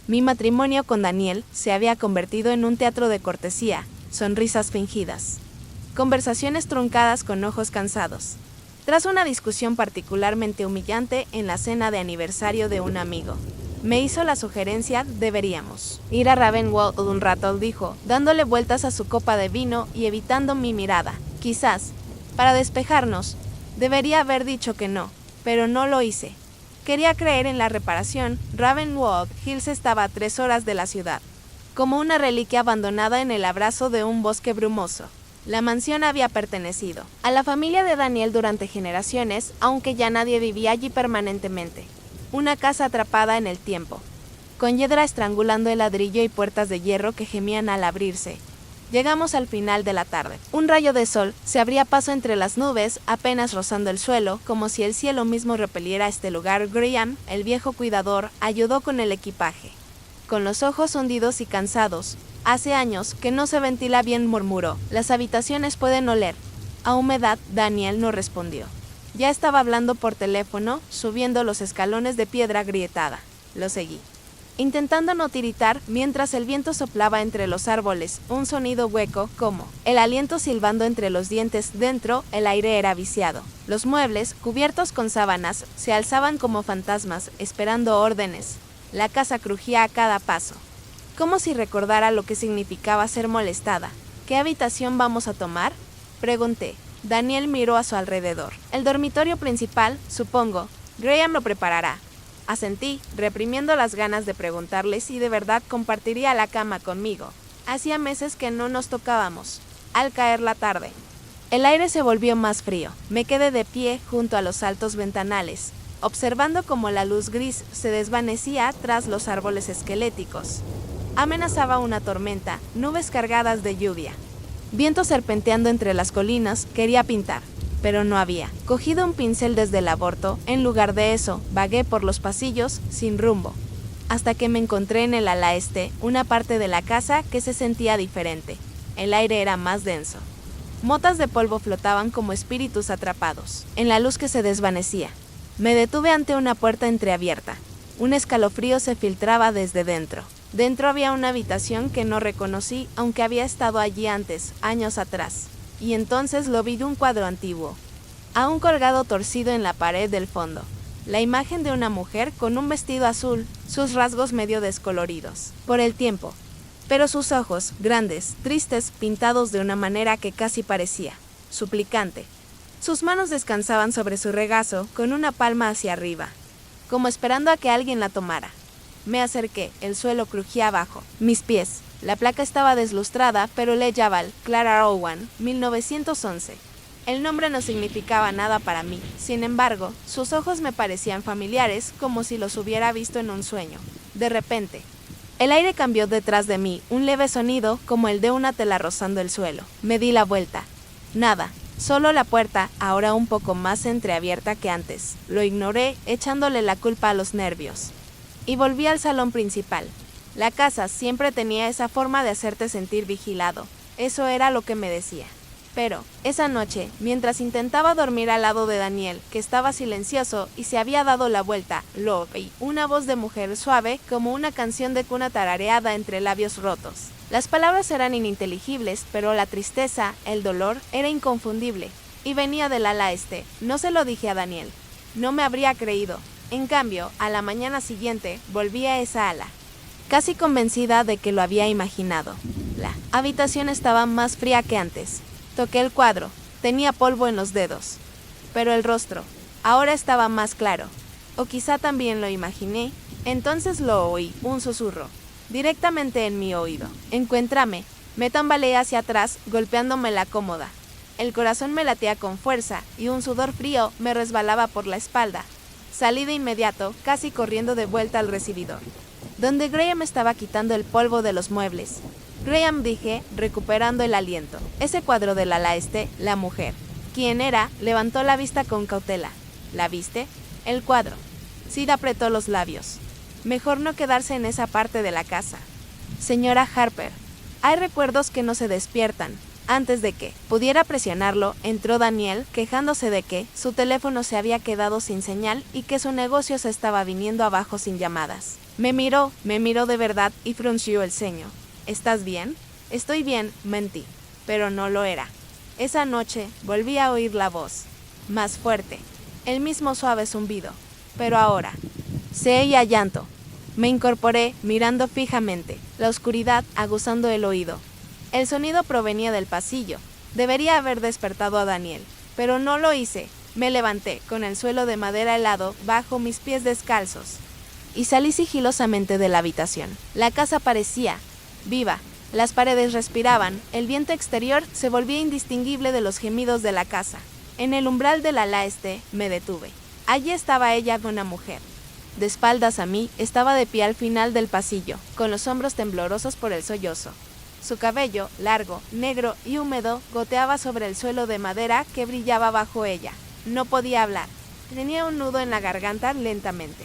Mi matrimonio con Daniel se había convertido en un teatro de cortesía, sonrisas fingidas, conversaciones truncadas con ojos cansados. Tras una discusión particularmente humillante en la cena de aniversario de un amigo, me hizo la sugerencia: deberíamos ir a Ravenwold un rato, dijo, dándole vueltas a su copa de vino y evitando mi mirada. Quizás, para despejarnos, debería haber dicho que no, pero no lo hice. Quería creer en la reparación. Ravenwold Hills estaba a 3 horas de la ciudad, como una reliquia abandonada en el abrazo de un bosque brumoso. La mansión había pertenecido a la familia de Daniel durante generaciones, aunque ya nadie vivía allí permanentemente. Una casa atrapada en el tiempo, con hiedra estrangulando el ladrillo y puertas de hierro que gemían al abrirse. Llegamos al final de la tarde. Un rayo de sol se abría paso entre las nubes, apenas rozando el suelo, como si el cielo mismo repeliera este lugar. Graham, el viejo cuidador, ayudó con el equipaje. Con los ojos hundidos y cansados, hace años que no se ventila bien, murmuró. Las habitaciones pueden oler a humedad. Daniel no respondió. Ya estaba hablando por teléfono, subiendo los escalones de piedra agrietada. Lo seguí, intentando no tiritar mientras el viento soplaba entre los árboles, un sonido hueco, como el aliento silbando entre los dientes. Dentro, el aire era viciado. Los muebles, cubiertos con sábanas, se alzaban como fantasmas, esperando órdenes. La casa crujía a cada paso, como si recordara lo que significaba ser molestada. ¿Qué habitación vamos a tomar?, pregunté. Daniel miró a su alrededor. El dormitorio principal, supongo. Graham lo preparará. Asentí, reprimiendo las ganas de preguntarle si de verdad compartiría la cama conmigo. Hacía meses que no nos tocábamos. Al caer la tarde, el aire se volvió más frío. Me quedé de pie junto a los altos ventanales, observando cómo la luz gris se desvanecía tras los árboles esqueléticos. Amenazaba una tormenta, nubes cargadas de lluvia, viento serpenteando entre las colinas. Quería pintar, pero no había. Cogido un pincel desde el aborto, en lugar de eso, vagué por los pasillos, sin rumbo, hasta que me encontré en el ala este, una parte de la casa que se sentía diferente. El aire era más denso. Motas de polvo flotaban como espíritus atrapados en la luz que se desvanecía. Me detuve ante una puerta entreabierta. Un escalofrío se filtraba desde dentro. Dentro había una habitación que no reconocí, aunque había estado allí antes, años atrás. Y entonces lo vi de un cuadro antiguo, aún colgado torcido en la pared del fondo. La imagen de una mujer con un vestido azul, sus rasgos medio descoloridos por el tiempo, pero sus ojos, grandes, tristes, pintados de una manera que casi parecía suplicante. Sus manos descansaban sobre su regazo, con una palma hacia arriba, como esperando a que alguien la tomara. Me acerqué, el suelo crujía abajo mis pies. La placa estaba deslustrada, pero legible: Clara Owen, 1911. El nombre no significaba nada para mí. Sin embargo, sus ojos me parecían familiares, como si los hubiera visto en un sueño. De repente, el aire cambió detrás de mí, un leve sonido, como el de una tela rozando el suelo. Me di la vuelta. Nada, solo la puerta, ahora un poco más entreabierta que antes. Lo ignoré, echándole la culpa a los nervios. Y volví al salón principal. La casa siempre tenía esa forma de hacerte sentir vigilado. Eso era lo que me decía. Pero, esa noche, mientras intentaba dormir al lado de Daniel, que estaba silencioso y se había dado la vuelta, lo oí. Una voz de mujer suave, como una canción de cuna tarareada entre labios rotos. Las palabras eran ininteligibles, pero la tristeza, el dolor, era inconfundible. Y venía del ala este. No se lo dije a Daniel. No me habría creído. En cambio, a la mañana siguiente, volví a esa ala, casi convencida de que lo había imaginado. La habitación estaba más fría que antes. Toqué el cuadro. Tenía polvo en los dedos. Pero el rostro ahora estaba más claro. O quizá también lo imaginé. Entonces lo oí, un susurro, directamente en mi oído. Encuéntrame. Me tambaleé hacia atrás, golpeándome la cómoda. El corazón me latía con fuerza, y un sudor frío me resbalaba por la espalda. Salí de inmediato, casi corriendo de vuelta al recibidor, donde Graham estaba quitando el polvo de los muebles. Graham, dije, recuperando el aliento. Ese cuadro del ala este, la mujer. ¿Quién era? Levantó la vista con cautela. ¿La viste? El cuadro. Sid apretó los labios. Mejor no quedarse en esa parte de la casa. Señora Harper, hay recuerdos que no se despiertan. Antes de que pudiera presionarlo, entró Daniel, quejándose de que su teléfono se había quedado sin señal y que su negocio se estaba viniendo abajo sin llamadas. Me miró de verdad y frunció el ceño. ¿Estás bien? Estoy bien, mentí, pero no lo era. Esa noche volví a oír la voz, más fuerte, el mismo suave zumbido, pero ahora se oía llanto. Me incorporé mirando fijamente, la oscuridad aguzando el oído. El sonido provenía del pasillo. Debería haber despertado a Daniel, pero no lo hice. Me levanté, con el suelo de madera helado bajo mis pies descalzos, y salí sigilosamente de la habitación. La casa parecía viva. Las paredes respiraban, el viento exterior se volvía indistinguible de los gemidos de la casa. En el umbral del ala este me detuve. Allí estaba ella, una mujer. De espaldas a mí, estaba de pie al final del pasillo, con los hombros temblorosos por el sollozo. Su cabello, largo, negro y húmedo, goteaba sobre el suelo de madera que brillaba bajo ella. No podía hablar. Tenía un nudo en la garganta lentamente.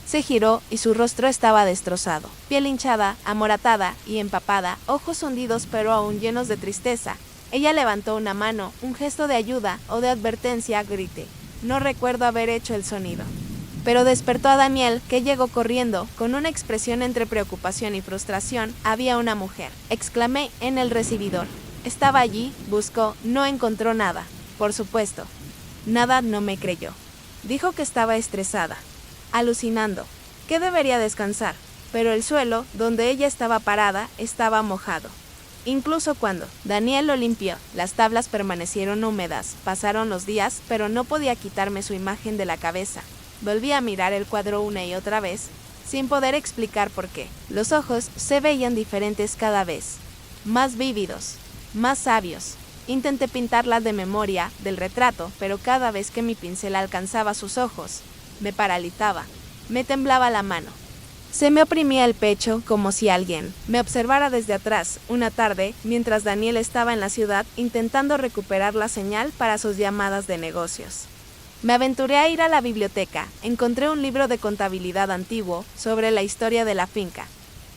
Se giró y su rostro estaba destrozado. Piel hinchada, amoratada y empapada, ojos hundidos pero aún llenos de tristeza. Ella levantó una mano, un gesto de ayuda o de advertencia, grité. No recuerdo haber hecho el sonido. Pero despertó a Daniel, que llegó corriendo, con una expresión entre preocupación y frustración. Había una mujer, exclamé en el recibidor. Estaba allí, buscó, no encontró nada. Por supuesto. Nada, no me creyó. Dijo que estaba estresada, alucinando, que debería descansar, pero el suelo, donde ella estaba parada, estaba mojado. Incluso cuando Daniel lo limpió, las tablas permanecieron húmedas. Pasaron los días, pero no podía quitarme su imagen de la cabeza. Volví a mirar el cuadro una y otra vez, sin poder explicar por qué. Los ojos se veían diferentes cada vez, más vívidos, más sabios. Intenté pintarla de memoria del retrato, pero cada vez que mi pincel alcanzaba sus ojos, me paralizaba, me temblaba la mano. Se me oprimía el pecho como si alguien me observara desde atrás una tarde mientras Daniel estaba en la ciudad intentando recuperar la señal para sus llamadas de negocios. Me aventuré a ir a la biblioteca, encontré un libro de contabilidad antiguo sobre la historia de la finca.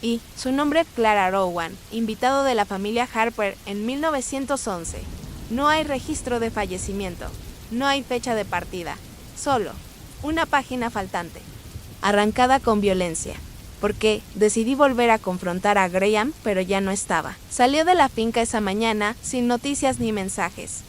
Y su nombre Clara Rowan, invitado de la familia Harper en 1911. No hay registro de fallecimiento, no hay fecha de partida, solo una página faltante, arrancada con violencia. Porque decidí volver a confrontar a Graham, pero ya no estaba. Salió de la finca esa mañana sin noticias ni mensajes.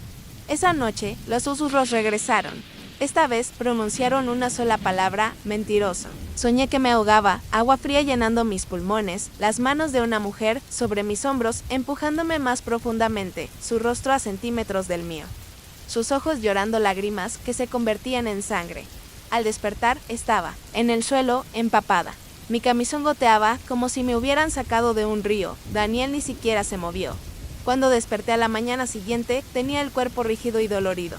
Esa noche los susurros regresaron. Esta vez pronunciaron una sola palabra: mentiroso. Soñé que me ahogaba, agua fría llenando mis pulmones, las manos de una mujer sobre mis hombros empujándome más profundamente, su rostro a centímetros del mío. Sus ojos llorando lágrimas que se convertían en sangre. Al despertar estaba en el suelo, empapada. Mi camisón goteaba como si me hubieran sacado de un río. Daniel ni siquiera se movió. Cuando desperté a la mañana siguiente, tenía el cuerpo rígido y dolorido.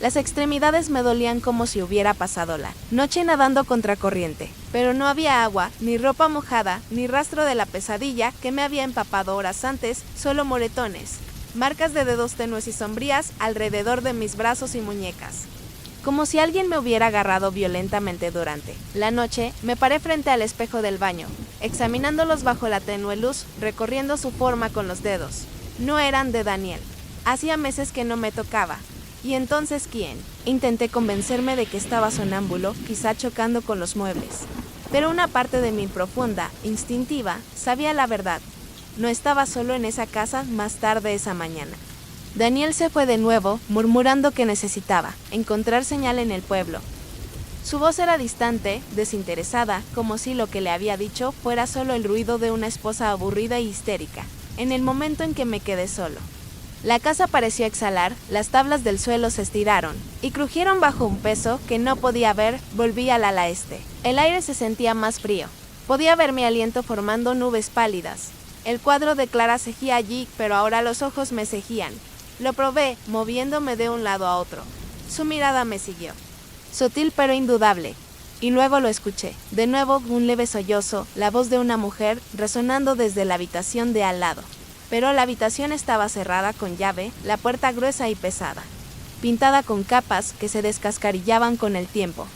Las extremidades me dolían como si hubiera pasado la noche nadando contracorriente, pero no había agua, ni ropa mojada, ni rastro de la pesadilla que me había empapado horas antes, solo moretones, marcas de dedos tenues y sombrías alrededor de mis brazos y muñecas. Como si alguien me hubiera agarrado violentamente durante la noche, me paré frente al espejo del baño, examinándolos bajo la tenue luz, recorriendo su forma con los dedos. No eran de Daniel. Hacía meses que no me tocaba. ¿Y entonces quién? Intenté convencerme de que estaba sonámbulo, quizá chocando con los muebles. Pero una parte de mí profunda, instintiva, sabía la verdad. No estaba solo en esa casa más tarde esa mañana. Daniel se fue de nuevo, murmurando que necesitaba encontrar señal en el pueblo. Su voz era distante, desinteresada, como si lo que le había dicho fuera solo el ruido de una esposa aburrida y histérica. En el momento en que me quedé solo, la casa pareció exhalar, las tablas del suelo se estiraron y crujieron bajo un peso que no podía ver. Volví al ala este. El aire se sentía más frío. Podía ver mi aliento formando nubes pálidas. El cuadro de Clara cejía allí, pero ahora los ojos me cejían. Lo probé, moviéndome de un lado a otro. Su mirada me siguió. Sutil pero indudable. Y luego lo escuché. De nuevo un leve sollozo, la voz de una mujer resonando desde la habitación de al lado. Pero la habitación estaba cerrada con llave, la puerta gruesa y pesada, pintada con capas que se descascarillaban con el tiempo.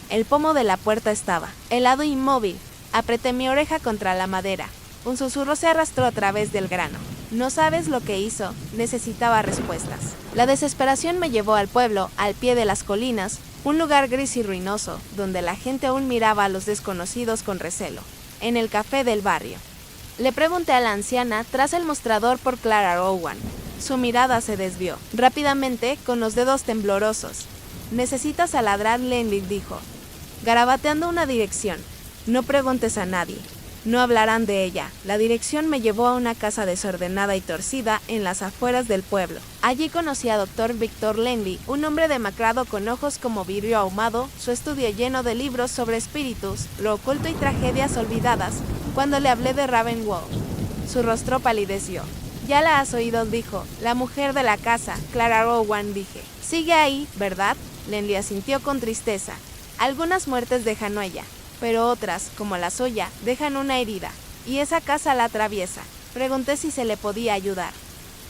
El pomo de la puerta estaba helado e inmóvil. Apreté mi oreja contra la madera. Un susurro se arrastró a través del grano. No sabes lo que hizo, necesitaba respuestas. La desesperación me llevó al pueblo, al pie de las colinas, un lugar gris y ruinoso, donde la gente aún miraba a los desconocidos con recelo. En el café del barrio. Le pregunté a la anciana tras el mostrador por Clara Rowan. Su mirada se desvió, rápidamente, con los dedos temblorosos. «Necesitas aladrar», Lenly dijo, garabateando una dirección. «No preguntes a nadie. No hablarán de ella». La dirección me llevó a una casa desordenada y torcida en las afueras del pueblo. Allí conocí a Dr. Victor Lenly, un hombre demacrado con ojos como vidrio ahumado, su estudio lleno de libros sobre espíritus, lo oculto y tragedias olvidadas. Cuando le hablé de Ravenwood, su rostro palideció. «Ya la has oído», dijo. «La mujer de la casa, Clara Rowan», dije. «Sigue ahí, ¿verdad?». Lenly asintió con tristeza. «Algunas muertes dejan huella, pero otras, como la suya, dejan una herida. Y esa casa la atraviesa». Pregunté si se le podía ayudar.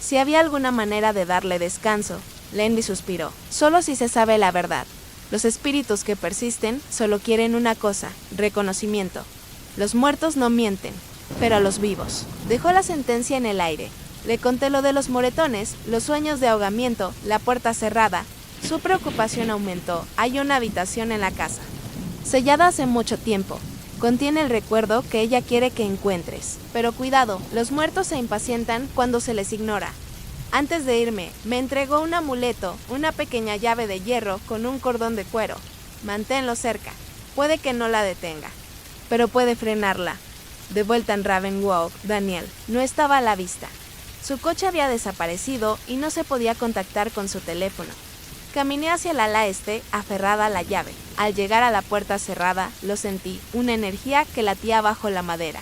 Si había alguna manera de darle descanso. Lenly suspiró. «Solo si se sabe la verdad. Los espíritus que persisten solo quieren una cosa: reconocimiento. Los muertos no mienten, pero los vivos». Dejó la sentencia en el aire. Le conté lo de los moretones, los sueños de ahogamiento, la puerta cerrada. Su preocupación aumentó. «Hay una habitación en la casa, sellada hace mucho tiempo. Contiene el recuerdo que ella quiere que encuentres. Pero cuidado, los muertos se impacientan cuando se les ignora». Antes de irme, me entregó un amuleto, una pequeña llave de hierro con un cordón de cuero. «Manténlo cerca. Puede que no la detenga, pero puede frenarla». De vuelta en Ravenwood, Daniel no estaba a la vista. Su coche había desaparecido y no se podía contactar con su teléfono. Caminé hacia el ala este, aferrada a la llave. Al llegar a la puerta cerrada, lo sentí, una energía que latía bajo la madera,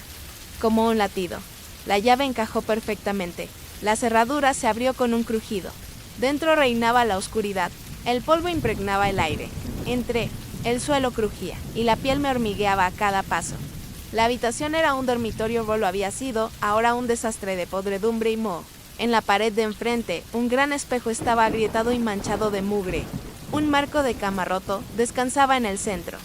como un latido. La llave encajó perfectamente. La cerradura se abrió con un crujido. Dentro reinaba la oscuridad. El polvo impregnaba el aire. Entré. El suelo crujía, y la piel me hormigueaba a cada paso. La habitación era un dormitorio, o lo había sido, ahora un desastre de podredumbre y moho. En la pared de enfrente, un gran espejo estaba agrietado y manchado de mugre. Un marco de cama roto descansaba en el centro,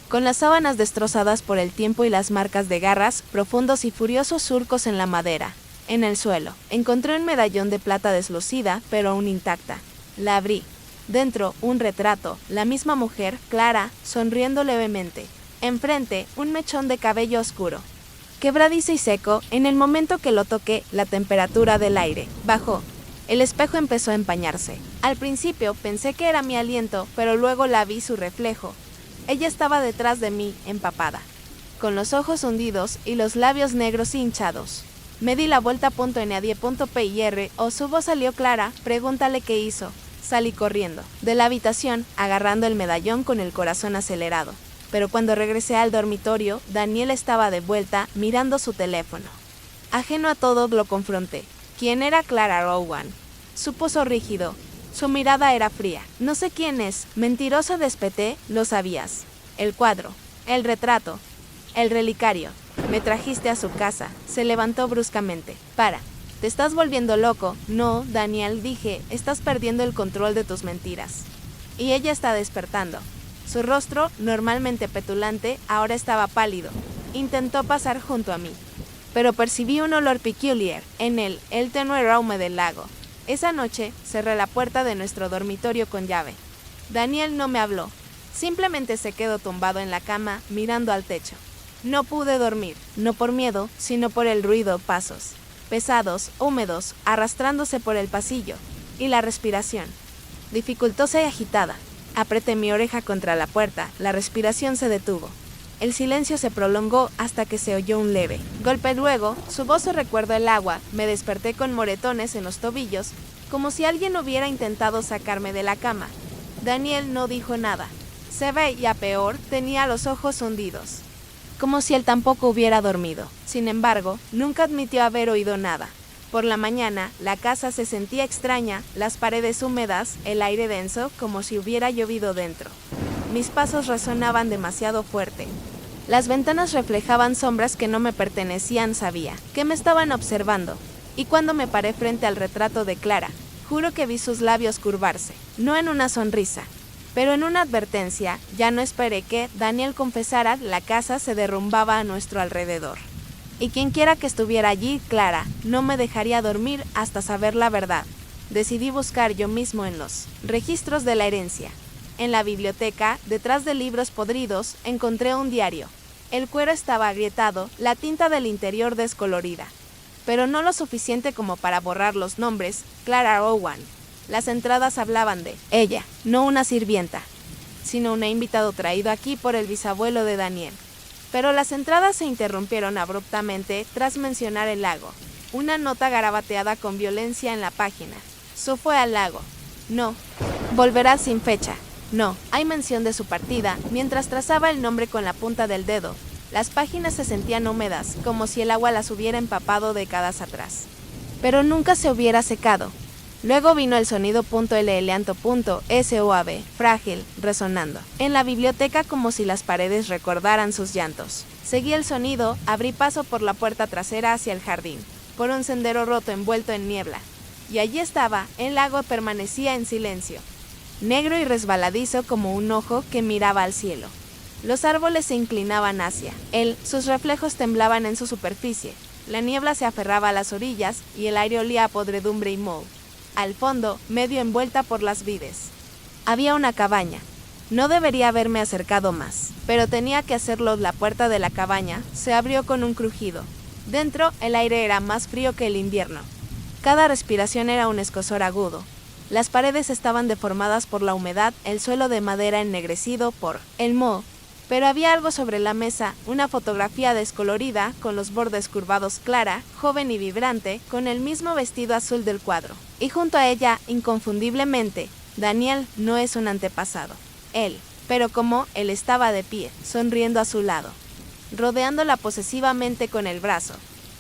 con las sábanas destrozadas por el tiempo y las marcas de garras, profundos y furiosos surcos en la madera. En el suelo, encontré un medallón de plata deslucida, pero aún intacta. La abrí. Dentro, un retrato, la misma mujer, Clara, sonriendo levemente. Enfrente, un mechón de cabello oscuro, quebradizo y seco. En el momento que lo toqué, la temperatura del aire bajó. El espejo empezó a empañarse. Al principio pensé que era mi aliento, pero luego la vi su reflejo. Ella estaba detrás de mí, empapada, con los ojos hundidos y los labios negros hinchados. Me di la vuelta. .NADIE.PIR o su voz salió clara. «Pregúntale qué hizo». Salí corriendo de la habitación, agarrando el medallón con el corazón acelerado. Pero cuando regresé al dormitorio, Daniel estaba de vuelta, mirando su teléfono. Ajeno a todo, lo confronté. ¿Quién era Clara Rowan? Su poso rígido. Su mirada era fría. «No sé quién es». «Mentiroso», despeté. «Lo sabías». «El cuadro, el retrato, el relicario. Me trajiste a su casa». Se levantó bruscamente. «Para. Te estás volviendo loco». «No, Daniel», dije, «estás perdiendo el control de tus mentiras». Y ella está despertando. Su rostro, normalmente petulante, ahora estaba pálido. Intentó pasar junto a mí, pero percibí un olor peculiar en él, el tenue aroma del lago. Esa noche, cerré la puerta de nuestro dormitorio con llave. Daniel no me habló. Simplemente se quedó tumbado en la cama, mirando al techo. No pude dormir, no por miedo, sino por el ruido. Pasos pesados, húmedos, arrastrándose por el pasillo, y la respiración, dificultosa y agitada. Apreté mi oreja contra la puerta, la respiración se detuvo. El silencio se prolongó hasta que se oyó un leve golpe. Luego, su voz recuerdo el agua. Me desperté con moretones en los tobillos, como si alguien hubiera intentado sacarme de la cama. Daniel no dijo nada. Se veía peor, tenía los ojos hundidos, como si él tampoco hubiera dormido. Sin embargo, nunca admitió haber oído nada. Por la mañana, la casa se sentía extraña, las paredes húmedas, el aire denso, como si hubiera llovido dentro. Mis pasos resonaban demasiado fuerte. Las ventanas reflejaban sombras que no me pertenecían. Sabía que me estaban observando. Y cuando me paré frente al retrato de Clara, juro que vi sus labios curvarse, no en una sonrisa, pero en una advertencia. Ya no esperé que Daniel confesara. La casa se derrumbaba a nuestro alrededor. Y quienquiera que estuviera allí, Clara, no me dejaría dormir hasta saber la verdad. Decidí buscar yo mismo en los registros de la herencia. En la biblioteca, detrás de libros podridos, encontré un diario. El cuero estaba agrietado, la tinta del interior descolorida. Pero no lo suficiente como para borrar los nombres, Clara Owen. Las entradas hablaban de ella, no una sirvienta, sino un invitado traído aquí por el bisabuelo de Daniel. Pero las entradas se interrumpieron abruptamente tras mencionar el lago. Una nota garabateada con violencia en la página. Se fue al lago. No. Volverá sin fecha. No. Hay mención de su partida. Mientras trazaba el nombre con la punta del dedo, las páginas se sentían húmedas, como si el agua las hubiera empapado décadas atrás. Pero nunca se hubiera secado. Luego vino el sonido .l.SOAB, frágil, resonando en la biblioteca como si las paredes recordaran sus llantos. Seguí el sonido, abrí paso por la puerta trasera hacia el jardín, por un sendero roto envuelto en niebla. Y allí estaba, el lago permanecía en silencio, negro y resbaladizo como un ojo que miraba al cielo. Los árboles se inclinaban hacia él, sus reflejos temblaban en su superficie, la niebla se aferraba a las orillas y el aire olía a podredumbre y moho. Al fondo, medio envuelta por las vides, había una cabaña. No debería haberme acercado más, pero tenía que hacerlo. La puerta de la cabaña se abrió con un crujido. Dentro, el aire era más frío que el invierno. Cada respiración era un escozor agudo. Las paredes estaban deformadas por la humedad, el suelo de madera ennegrecido por el moho. Pero había algo sobre la mesa, una fotografía descolorida, con los bordes curvados. Clara, joven y vibrante, con el mismo vestido azul del cuadro. Y junto a ella, inconfundiblemente, Daniel no es un antepasado. Él, pero como él estaba de pie, sonriendo a su lado, rodeándola posesivamente con el brazo.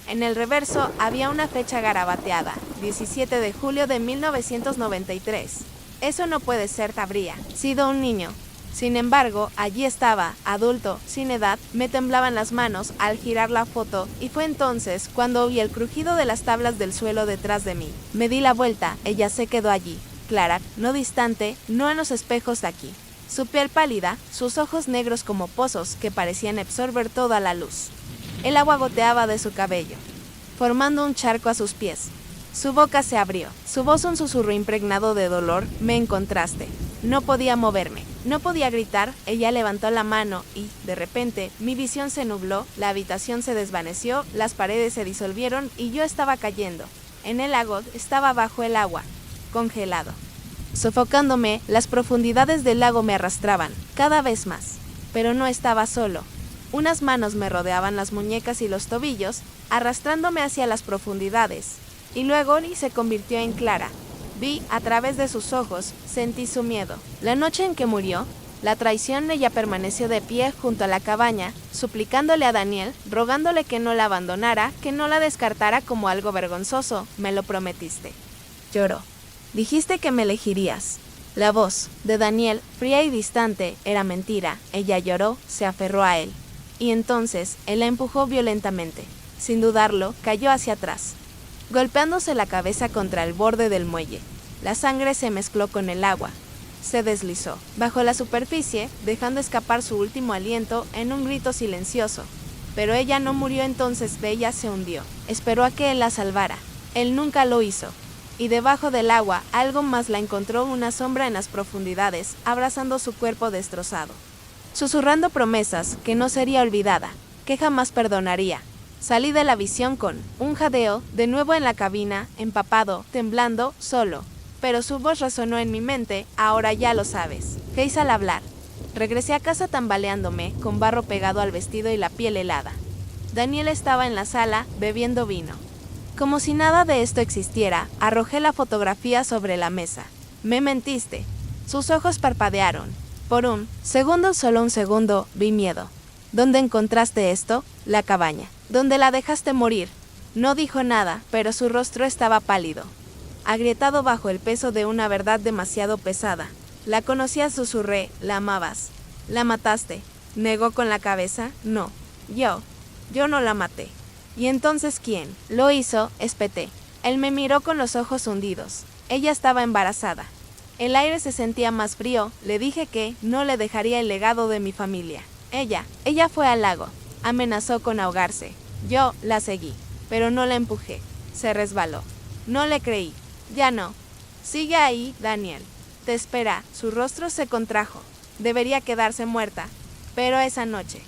En el reverso había una fecha garabateada, 17 de julio de 1993. Eso no puede ser, habría sido un niño. Sin embargo, allí estaba, adulto, sin edad, me temblaban las manos al girar la foto y fue entonces cuando oí el crujido de las tablas del suelo detrás de mí. Me di la vuelta, ella se quedó allí, clara, no distante, no en los espejos de aquí. Su piel pálida, sus ojos negros como pozos que parecían absorber toda la luz. El agua goteaba de su cabello, formando un charco a sus pies. Su boca se abrió, su voz un susurro impregnado de dolor. Me encontraste. No podía moverme, no podía gritar. Ella levantó la mano y, de repente, mi visión se nubló, la habitación se desvaneció, las paredes se disolvieron y yo estaba cayendo. En el lago, estaba bajo el agua, congelado. Sofocándome, las profundidades del lago me arrastraban, cada vez más. Pero no estaba solo. Unas manos me rodeaban las muñecas y los tobillos, arrastrándome hacia las profundidades. Y luego Ori se convirtió en Clara. Vi a través de sus ojos, sentí su miedo. La noche en que murió, la traición, ella permaneció de pie junto a la cabaña, suplicándole a Daniel, rogándole que no la abandonara, que no la descartara como algo vergonzoso. Me lo prometiste. Lloró. Dijiste que me elegirías. La voz de Daniel, fría y distante, era mentira. Ella lloró, se aferró a él. Y entonces, él la empujó violentamente. Sin dudarlo, cayó hacia atrás, golpeándose la cabeza contra el borde del muelle. La sangre se mezcló con el agua. Se deslizó bajo la superficie, dejando escapar su último aliento en un grito silencioso. Pero ella no murió entonces, ella se hundió. Esperó a que él la salvara. Él nunca lo hizo. Y debajo del agua, algo más la encontró, una sombra en las profundidades, abrazando su cuerpo destrozado. Susurrando promesas que no sería olvidada, que jamás perdonaría. Salí de la visión con un jadeo, de nuevo en la cabina, empapado, temblando, solo. Pero su voz resonó en mi mente. Ahora ya lo sabes. Geis al hablar. Regresé a casa tambaleándome, con barro pegado al vestido y la piel helada. Daniel estaba en la sala, bebiendo vino. Como si nada de esto existiera, arrojé la fotografía sobre la mesa. Me mentiste. Sus ojos parpadearon. Por un segundo, solo un segundo, vi miedo. ¿Dónde encontraste esto? La cabaña. ¿Dónde la dejaste morir? No dijo nada, pero su rostro estaba pálido, agrietado bajo el peso de una verdad demasiado pesada. La conocías, susurré. La amabas. La mataste. Negó con la cabeza. No. Yo no la maté. ¿Y entonces quién lo hizo? Espeté. Él me miró con los ojos hundidos. Ella estaba embarazada. El aire se sentía más frío. Le dije que no le dejaría el legado de mi familia. Ella fue al lago. Amenazó con ahogarse. Yo la seguí, pero no la empujé. Se resbaló. No le creí. Ya no. Sigue ahí, Daniel. Te espera. Su rostro se contrajo. Debería quedarse muerta. Pero esa noche,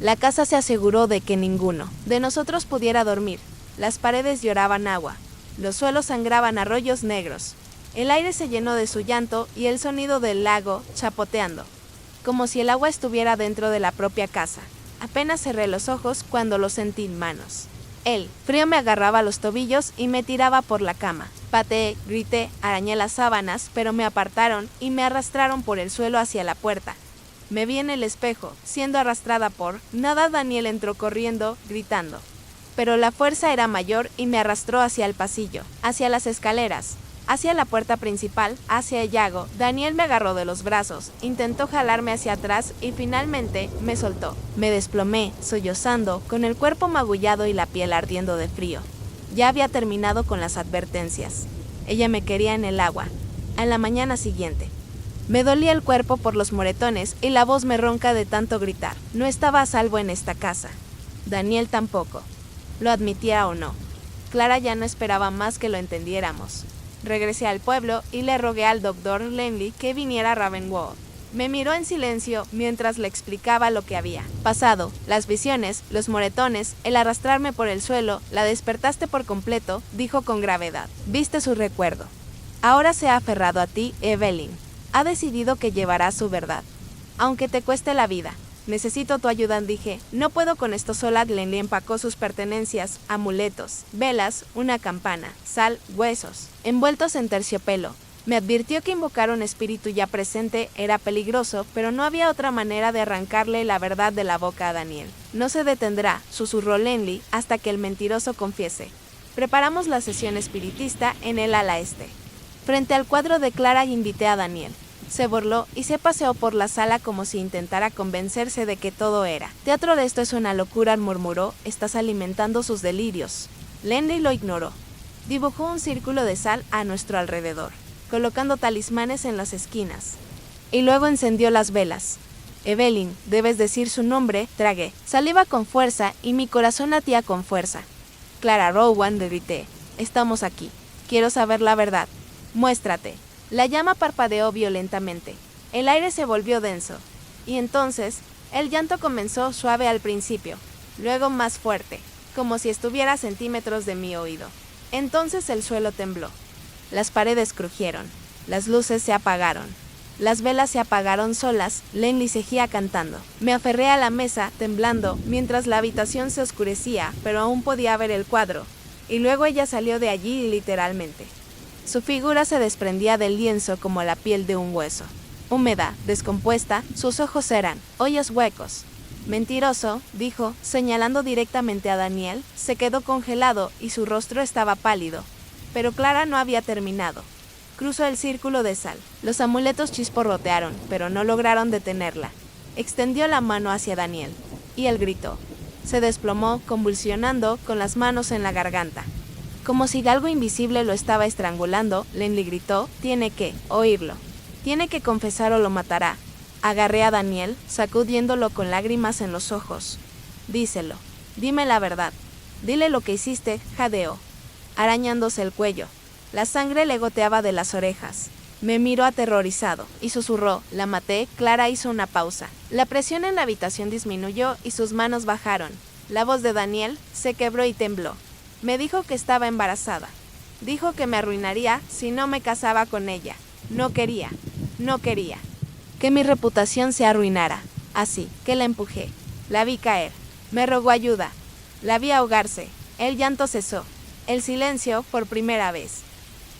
la casa se aseguró de que ninguno de nosotros pudiera dormir. Las paredes lloraban agua. Los suelos sangraban arroyos negros. El aire se llenó de su llanto y el sonido del lago chapoteando, como si el agua estuviera dentro de la propia casa. Apenas cerré los ojos cuando lo sentí en manos. El frío me agarraba los tobillos y me tiraba por la cama. Pateé, grité, arañé las sábanas, pero me apartaron y me arrastraron por el suelo hacia la puerta. Me vi en el espejo, siendo arrastrada por nada. Daniel entró corriendo, gritando. Pero la fuerza era mayor y me arrastró hacia el pasillo, hacia las escaleras, hacia la puerta principal, hacia el llago. Daniel me agarró de los brazos, intentó jalarme hacia atrás y finalmente me soltó. Me desplomé, sollozando, con el cuerpo magullado y la piel ardiendo de frío. Ya había terminado con las advertencias. Ella me quería en el agua. A la mañana siguiente, me dolía el cuerpo por los moretones y la voz me ronca de tanto gritar. No estaba a salvo en esta casa. Daniel tampoco. Lo admitiera o no. Clara ya no esperaba más que lo entendiéramos. Regresé al pueblo y le rogué al doctor Lenley que viniera a Ravenwood. Me miró en silencio mientras le explicaba lo que había pasado, las visiones, los moretones, el arrastrarme por el suelo. La despertaste por completo, dijo con gravedad. Viste su recuerdo. Ahora se ha aferrado a ti, Evelyn. Ha decidido que llevará su verdad, aunque te cueste la vida. Necesito tu ayuda, dije. No puedo con esto sola. Lenley empacó sus pertenencias, amuletos, velas, una campana, sal, huesos, envueltos en terciopelo. Me advirtió que invocar un espíritu ya presente era peligroso, pero no había otra manera de arrancarle la verdad de la boca a Daniel. No se detendrá, susurró Lenley, hasta que el mentiroso confiese. Preparamos la sesión espiritista en el ala este. Frente al cuadro de Clara invité a Daniel. Se burló y se paseó por la sala como si intentara convencerse de que todo era teatro. De esto es una locura, murmuró. Estás alimentando sus delirios. Lenley lo ignoró. Dibujó un círculo de sal a nuestro alrededor, colocando talismanes en las esquinas. Y luego encendió las velas. Evelyn, debes decir su nombre. Tragué saliva con fuerza y mi corazón latía con fuerza. Clara Rowan, le grité. Estamos aquí. Quiero saber la verdad. Muéstrate. La llama parpadeó violentamente. El aire se volvió denso. Y entonces, el llanto comenzó suave al principio, luego más fuerte, como si estuviera a centímetros de mi oído. Entonces el suelo tembló. Las paredes crujieron. Las luces se apagaron. Las velas se apagaron solas. Lenley seguía cantando. Me aferré a la mesa, temblando, mientras la habitación se oscurecía, pero aún podía ver el cuadro. Y luego ella salió de allí literalmente. Su figura se desprendía del lienzo como la piel de un hueso. Húmeda, descompuesta, sus ojos eran hoyos huecos. Mentiroso, dijo, señalando directamente a Daniel. Se quedó congelado y su rostro estaba pálido. Pero Clara no había terminado. Cruzó el círculo de sal. Los amuletos chisporrotearon, pero no lograron detenerla. Extendió la mano hacia Daniel, y él gritó. Se desplomó, convulsionando, con las manos en la garganta. Como si algo invisible lo estaba estrangulando, Lenley gritó, tiene que oírlo. Tiene que confesar o lo matará. Agarré a Daniel, sacudiéndolo con lágrimas en los ojos. Díselo. Dime la verdad. Dile lo que hiciste, jadeó, arañándose el cuello. La sangre le goteaba de las orejas. Me miró aterrorizado y susurró, la maté. Clara hizo una pausa. La presión en la habitación disminuyó y sus manos bajaron. La voz de Daniel se quebró y tembló. Me dijo que estaba embarazada. Dijo que me arruinaría si no me casaba con ella. No quería. Que mi reputación se arruinara. Así que la empujé. La vi caer. Me rogó ayuda. La vi ahogarse. El llanto cesó. El silencio, por primera vez,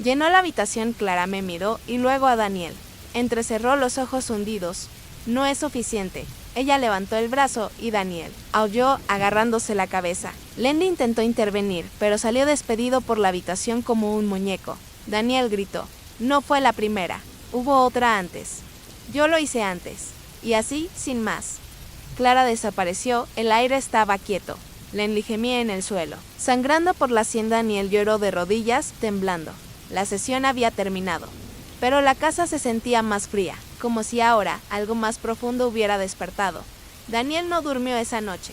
llenó la habitación. Clara me miró y luego a Daniel. Entrecerró los ojos hundidos. No es suficiente. Ella levantó el brazo y Daniel aulló agarrándose la cabeza. Lenley intentó intervenir, pero salió despedido por la habitación como un muñeco. Daniel gritó. No fue la primera. Hubo otra antes. Yo lo hice antes. Y así, sin más. Clara desapareció. El aire estaba quieto. Lenley gemía en el suelo. Sangrando por la sien, Daniel lloró de rodillas, temblando. La sesión había terminado. Pero la casa se sentía más fría, como si ahora algo más profundo hubiera despertado. Daniel no durmió esa noche.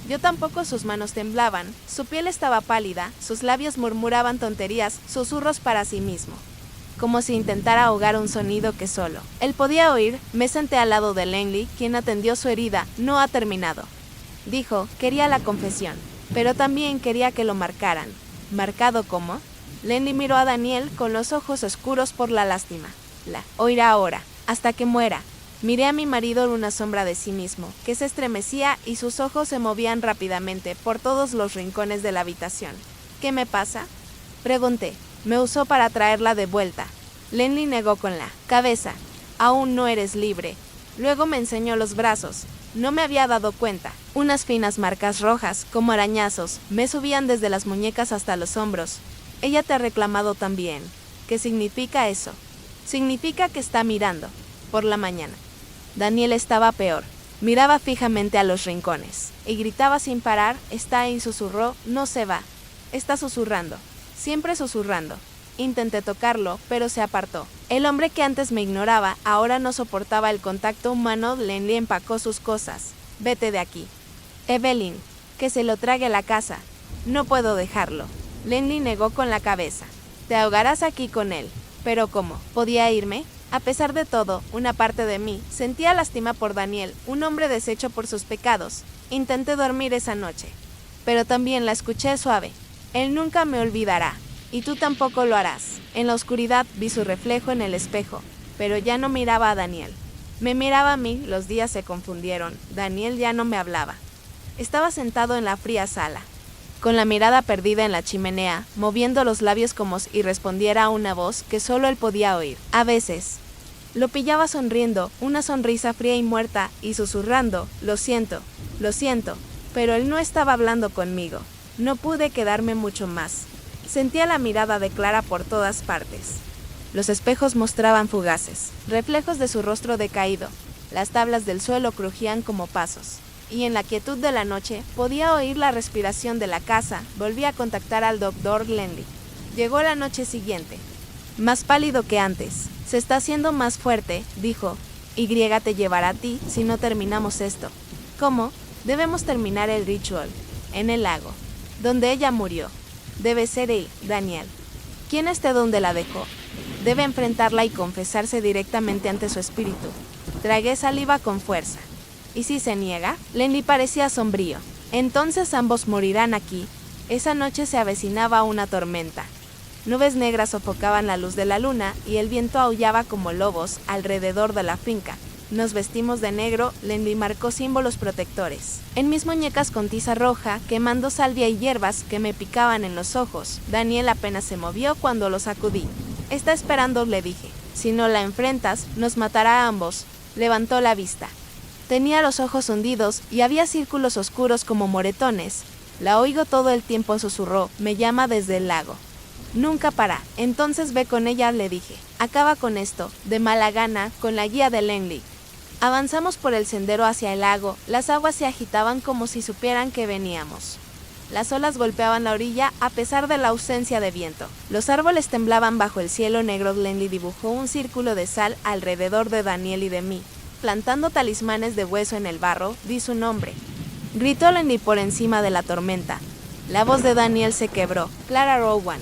Yo tampoco. Sus manos temblaban, su piel estaba pálida, sus labios murmuraban tonterías, susurros para sí mismo, como si intentara ahogar un sonido que solo él podía oír. Me senté al lado de Langley, quien atendió su herida. No ha terminado, dijo. Quería la confesión, pero también quería que lo marcaran. ¿Marcado cómo? Langley miró a Daniel con los ojos oscuros por la lástima. La oirá ahora, hasta que muera. Miré a mi marido en una sombra de sí mismo, que se estremecía y sus ojos se movían rápidamente por todos los rincones de la habitación. ¿Qué me pasa?, pregunté. Me usó para traerla de vuelta. Langley negó con la cabeza. Aún no eres libre. Luego me enseñó los brazos. No me había dado cuenta. Unas finas marcas rojas, como arañazos, me subían desde las muñecas hasta los hombros. Ella te ha reclamado también. ¿Qué significa eso? Significa que está mirando. Por la mañana. Daniel estaba peor. Miraba fijamente a los rincones y gritaba sin parar. Está ahí, susurró. No se va. Está susurrando. Siempre susurrando. Intenté tocarlo, pero se apartó. El hombre que antes me ignoraba, ahora no soportaba el contacto humano. Langley empacó sus cosas. Vete de aquí. Evelyn, que se lo trague a la casa. No puedo dejarlo. Langley negó con la cabeza. Te ahogarás aquí con él. ¿Pero cómo? ¿Podía irme? A pesar de todo, una parte de mí sentía lástima por Daniel, un hombre deshecho por sus pecados. Intenté dormir esa noche, pero también la escuché suave. Él nunca me olvidará, y tú tampoco lo harás. En la oscuridad vi su reflejo en el espejo, pero ya no miraba a Daniel. Me miraba a mí. Los días se confundieron. Daniel ya no me hablaba. Estaba sentado en la fría sala, con la mirada perdida en la chimenea, moviendo los labios como si respondiera a una voz que solo él podía oír. A veces lo pillaba sonriendo, una sonrisa fría y muerta, y susurrando, lo siento, pero él no estaba hablando conmigo. No pude quedarme mucho más. Sentía la mirada de Clara por todas partes. Los espejos mostraban fugaces reflejos de su rostro decaído. Las tablas del suelo crujían como pasos. Y en la quietud de la noche podía oír la respiración de la casa. Volví a contactar al doctor Langley. Llegó la noche siguiente, más pálido que antes. Se está haciendo más fuerte, dijo. Y te llevará a ti si no terminamos esto. ¿Cómo? Debemos terminar el ritual en el lago, donde ella murió. Debe ser él, Daniel. ¿Quién esté donde la dejó? Debe enfrentarla y confesarse directamente ante su espíritu. Tragué saliva con fuerza. ¿Y si se niega? Langley parecía sombrío. Entonces ambos morirán aquí. Esa noche se avecinaba una tormenta. Nubes negras sofocaban la luz de la luna y el viento aullaba como lobos alrededor de la finca. Nos vestimos de negro. Langley marcó símbolos protectores en mis muñecas con tiza roja, quemando salvia y hierbas que me picaban en los ojos. Daniel apenas se movió cuando lo sacudí. Está esperando, le dije. Si no la enfrentas, nos matará a ambos. Levantó la vista. Tenía los ojos hundidos y había círculos oscuros como moretones. La oigo todo el tiempo, susurró. Me llama desde el lago. Nunca para. Entonces ve con ella, le dije. Acaba con esto, de mala gana, con la guía de Langley. Avanzamos por el sendero hacia el lago. Las aguas se agitaban como si supieran que veníamos. Las olas golpeaban la orilla a pesar de la ausencia de viento. Los árboles temblaban bajo el cielo negro. Langley dibujó un círculo de sal alrededor de Daniel y de mí. Plantando talismanes de hueso en el barro, di su nombre. Gritó Langley por encima de la tormenta. La voz de Daniel se quebró. Clara Rowan.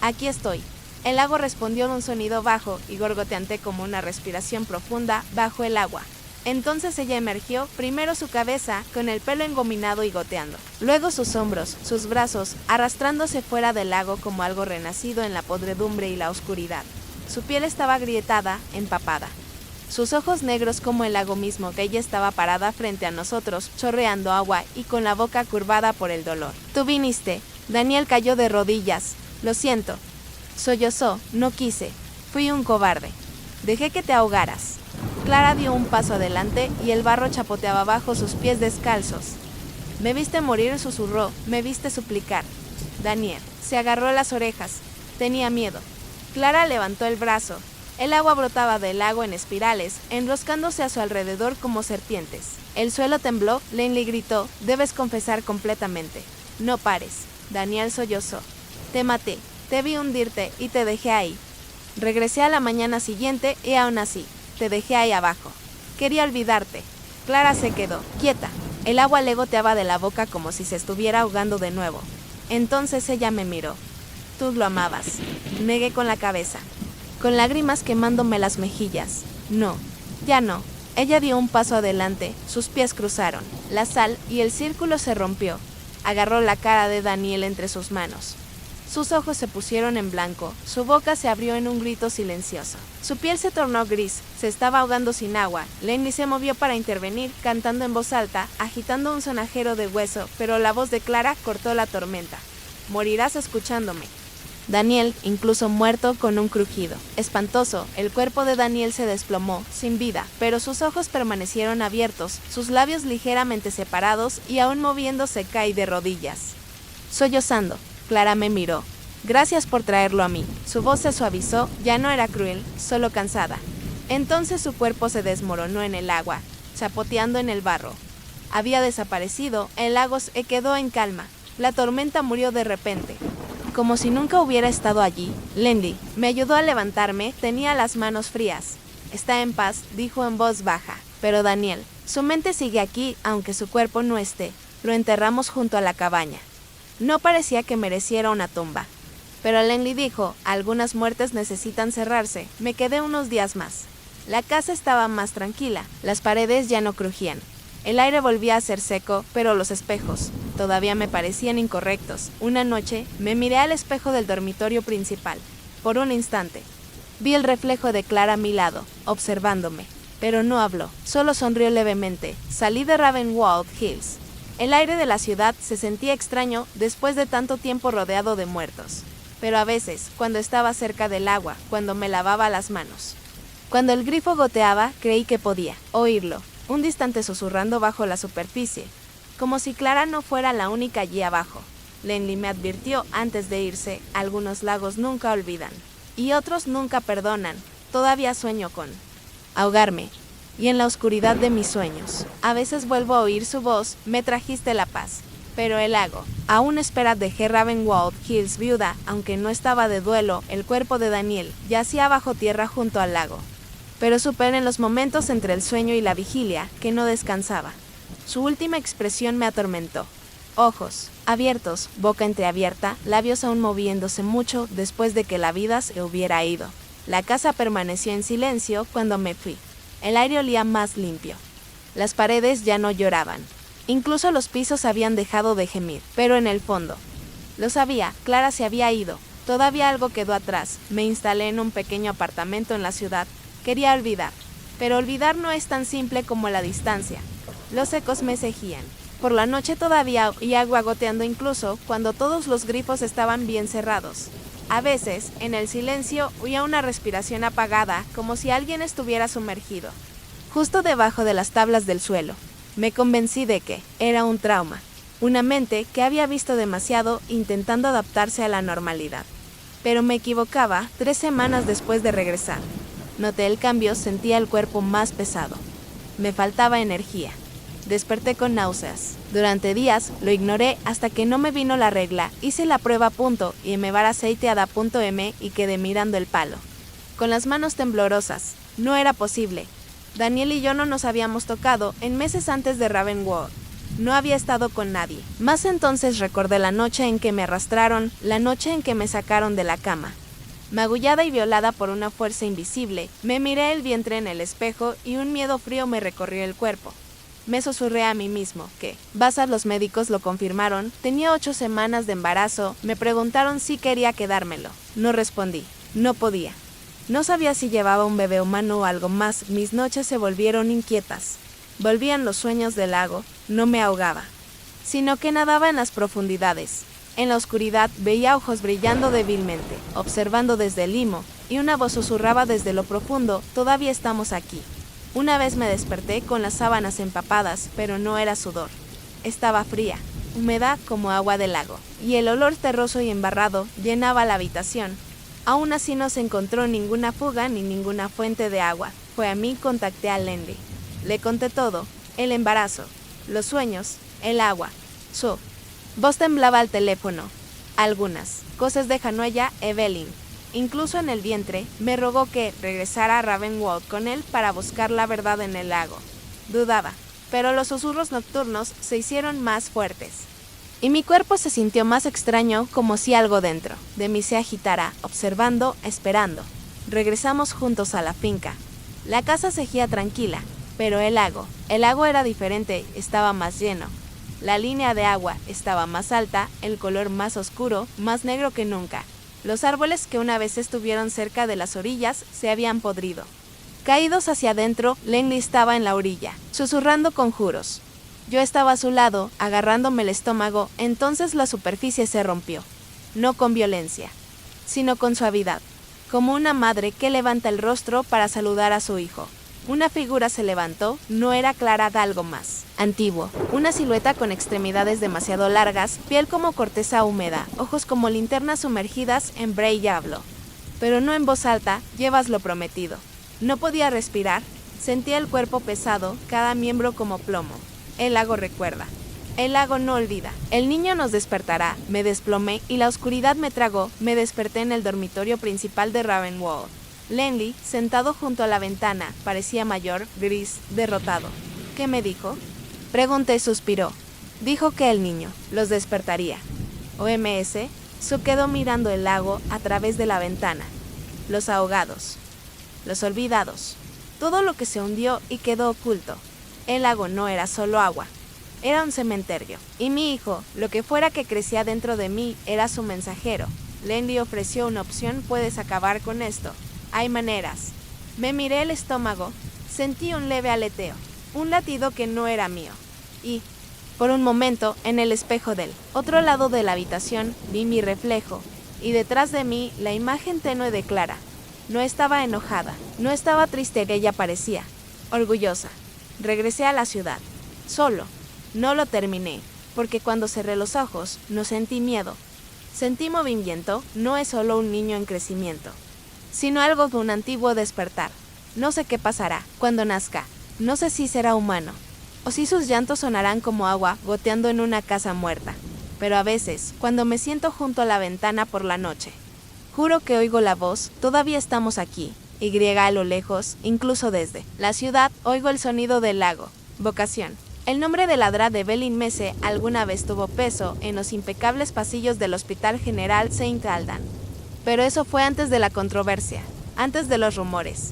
Aquí estoy. El lago respondió en un sonido bajo y gorgoteante como una respiración profunda bajo el agua. Entonces ella emergió, primero su cabeza, con el pelo engominado y goteando. Luego sus hombros, sus brazos, arrastrándose fuera del lago como algo renacido en la podredumbre y la oscuridad. Su piel estaba agrietada, empapada. Sus ojos negros como el lago mismo, que ella estaba parada frente a nosotros, chorreando agua y con la boca curvada por el dolor. Tú viniste. Daniel cayó de rodillas. Lo siento. Sollozó. No quise. Fui un cobarde. Dejé que te ahogaras. Clara dio un paso adelante y el barro chapoteaba bajo sus pies descalzos. Me viste morir, susurró. Me viste suplicar. Daniel se agarró las orejas. Tenía miedo. Clara levantó el brazo. El agua brotaba del lago en espirales, enroscándose a su alrededor como serpientes. El suelo tembló. Langley gritó. Debes confesar completamente. No pares. Daniel sollozó. Te maté. Te vi hundirte y te dejé ahí. Regresé a la mañana siguiente y aún así, te dejé ahí abajo. Quería olvidarte. Clara se quedó quieta. El agua le goteaba de la boca como si se estuviera ahogando de nuevo. Entonces ella me miró. Tú lo amabas. Negué con la cabeza, con lágrimas quemándome las mejillas. No, ya no. Ella dio un paso adelante, sus pies cruzaron la sal y el círculo se rompió. Agarró la cara de Daniel entre sus manos. Sus ojos se pusieron en blanco, su boca se abrió en un grito silencioso. Su piel se tornó gris, se estaba ahogando sin agua. Lenny se movió para intervenir, cantando en voz alta, agitando un sonajero de hueso, pero la voz de Clara cortó la tormenta. Morirás escuchándome. Daniel, incluso muerto, con un crujido espantoso, el cuerpo de Daniel se desplomó, sin vida, pero sus ojos permanecieron abiertos, sus labios ligeramente separados y aún moviéndose caí de rodillas. Sollozando, Clara me miró. Gracias por traerlo a mí. Su voz se suavizó, ya no era cruel, solo cansada. Entonces su cuerpo se desmoronó en el agua, chapoteando en el barro. Había desaparecido, el lago se quedó en calma. La tormenta murió de repente. Como si nunca hubiera estado allí, Lenny me ayudó a levantarme, tenía las manos frías. Está en paz, dijo en voz baja. Pero Daniel, su mente sigue aquí, aunque su cuerpo no esté. Lo enterramos junto a la cabaña. No parecía que mereciera una tumba. Pero Lenny dijo, algunas muertes necesitan cerrarse. Me quedé unos días más. La casa estaba más tranquila, las paredes ya no crujían. El aire volvía a ser seco, pero los espejos todavía me parecían incorrectos. Una noche, me miré al espejo del dormitorio principal. Por un instante, vi el reflejo de Clara a mi lado, observándome. Pero no habló, solo sonrió levemente. Salí de Ravenwold Hills. El aire de la ciudad se sentía extraño después de tanto tiempo rodeado de muertos. Pero a veces, cuando estaba cerca del agua, cuando me lavaba las manos, cuando el grifo goteaba, creí que podía oírlo, un distante susurrando bajo la superficie, como si Clara no fuera la única allí abajo. Lenny me advirtió antes de irse, algunos lagos nunca olvidan, y otros nunca perdonan. Todavía sueño con ahogarme. Y en la oscuridad de mis sueños, a veces vuelvo a oír su voz, me trajiste la paz. Pero el lago, aún espera. Dejé Ravenwold Hills viuda, aunque no estaba de duelo, el cuerpo de Daniel yacía bajo tierra junto al lago. Pero supe en los momentos entre el sueño y la vigilia, que no descansaba. Su última expresión me atormentó. Ojos abiertos, boca entreabierta, labios aún moviéndose mucho después de que la vida se hubiera ido. La casa permaneció en silencio cuando me fui. El aire olía más limpio. Las paredes ya no lloraban. Incluso los pisos habían dejado de gemir. Pero en el fondo, lo sabía, Clara se había ido. Todavía algo quedó atrás. Me instalé en un pequeño apartamento en la ciudad. Quería olvidar. Pero olvidar no es tan simple como la distancia. Los ecos me seguían. Por la noche todavía oía agua goteando incluso cuando todos los grifos estaban bien cerrados. A veces, en el silencio, oía una respiración apagada, como si alguien estuviera sumergido justo debajo de las tablas del suelo. Me convencí de que era un trauma, una mente que había visto demasiado intentando adaptarse a la normalidad. Pero me equivocaba. 3 semanas después de regresar, noté el cambio, sentía el cuerpo más pesado. Me faltaba energía. Desperté con náuseas. Durante días lo ignoré hasta que no me vino la regla. Hice la prueba a punto y me aceite a punto M y quedé mirando el palo, con las manos temblorosas. No era posible. Daniel y yo no nos habíamos tocado en meses antes de Ravenwold. No había estado con nadie. Más entonces recordé la noche en que me arrastraron, la noche en que me sacaron de la cama. Magullada y violada por una fuerza invisible, me miré el vientre en el espejo y un miedo frío me recorrió el cuerpo. Me susurré a mí mismo que, los médicos lo confirmaron, tenía 8 semanas de embarazo. Me preguntaron si quería quedármelo. No respondí, no podía. No sabía si llevaba un bebé humano o algo más. Mis noches se volvieron inquietas. Volvían los sueños del lago. No me ahogaba, sino que nadaba en las profundidades. En la oscuridad veía ojos brillando débilmente, observando desde el limo, y una voz susurraba desde lo profundo: todavía estamos aquí. Una vez me desperté con las sábanas empapadas, pero no era sudor. Estaba fría, húmeda como agua del lago, y el olor terroso y embarrado llenaba la habitación. Aún así no se encontró ninguna fuga ni ninguna fuente de agua. Fue a mí, contacté a Lenny. Le conté todo: el embarazo, los sueños, el agua. Su voz temblaba al teléfono. Algunas cosas de Hanoya, Evelyn. Incluso en el vientre, me rogó que regresara a Ravenwold con él para buscar la verdad en el lago. Dudaba. pero los susurros nocturnos se hicieron más fuertes. Y mi cuerpo se sintió más extraño, como si algo dentro de mí se agitara, observando, esperando. Regresamos juntos a la finca. La casa seguía tranquila, pero el lago era diferente, estaba más lleno. La línea de agua estaba más alta, el color más oscuro, más negro que nunca. Los árboles que una vez estuvieron cerca de las orillas se habían podrido. Caídos hacia adentro, Langley estaba en la orilla, susurrando conjuros. Yo estaba a su lado, agarrándome el estómago, entonces la superficie se rompió. No con violencia, sino con suavidad, como una madre que levanta el rostro para saludar a su hijo. Una figura se levantó, no era clara de algo más. Antiguo, una silueta con extremidades demasiado largas, piel como corteza húmeda, ojos como linternas sumergidas en bray diablo. Pero no en voz alta, llevas lo prometido. No podía respirar, sentía el cuerpo pesado, cada miembro como plomo. El lago recuerda. El lago no olvida. El niño nos despertará. Me desplomé y la oscuridad me tragó. Me desperté en el dormitorio principal de Ravenwald. Langley, sentado junto a la ventana, parecía mayor, gris, derrotado. ¿Qué me dijo? Pregunté y suspiró. Dijo que el niño los despertaría. OMS, se quedó mirando el lago a través de la ventana. Los ahogados. Los olvidados. Todo lo que se hundió y quedó oculto. El lago no era solo agua. Era un cementerio. Y mi hijo, lo que fuera que crecía dentro de mí, era su mensajero. Langley ofreció una opción, puedes acabar con esto. Hay maneras. Me miré el estómago, sentí un leve aleteo, un latido que no era mío. Y, por un momento, en el espejo del otro lado de la habitación, vi mi reflejo, y detrás de mí la imagen tenue de Clara. No estaba enojada, no estaba triste, ella parecía orgullosa. Regresé a la ciudad, solo. No lo terminé, porque cuando cerré los ojos, no sentí miedo. Sentí movimiento, no es solo un niño en crecimiento, sino algo de un antiguo despertar. No sé qué pasará cuando nazca, no sé si será humano, o si sus llantos sonarán como agua goteando en una casa muerta. Pero a veces, cuando me siento junto a la ventana por la noche, juro que oigo la voz, todavía estamos aquí, a lo lejos, incluso desde la ciudad, oigo el sonido del lago. Vocación. El nombre de la Dra de Evelyn Mese alguna vez tuvo peso en los impecables pasillos del Hospital General Saint Aldan. Pero eso fue antes de la controversia, antes de los rumores,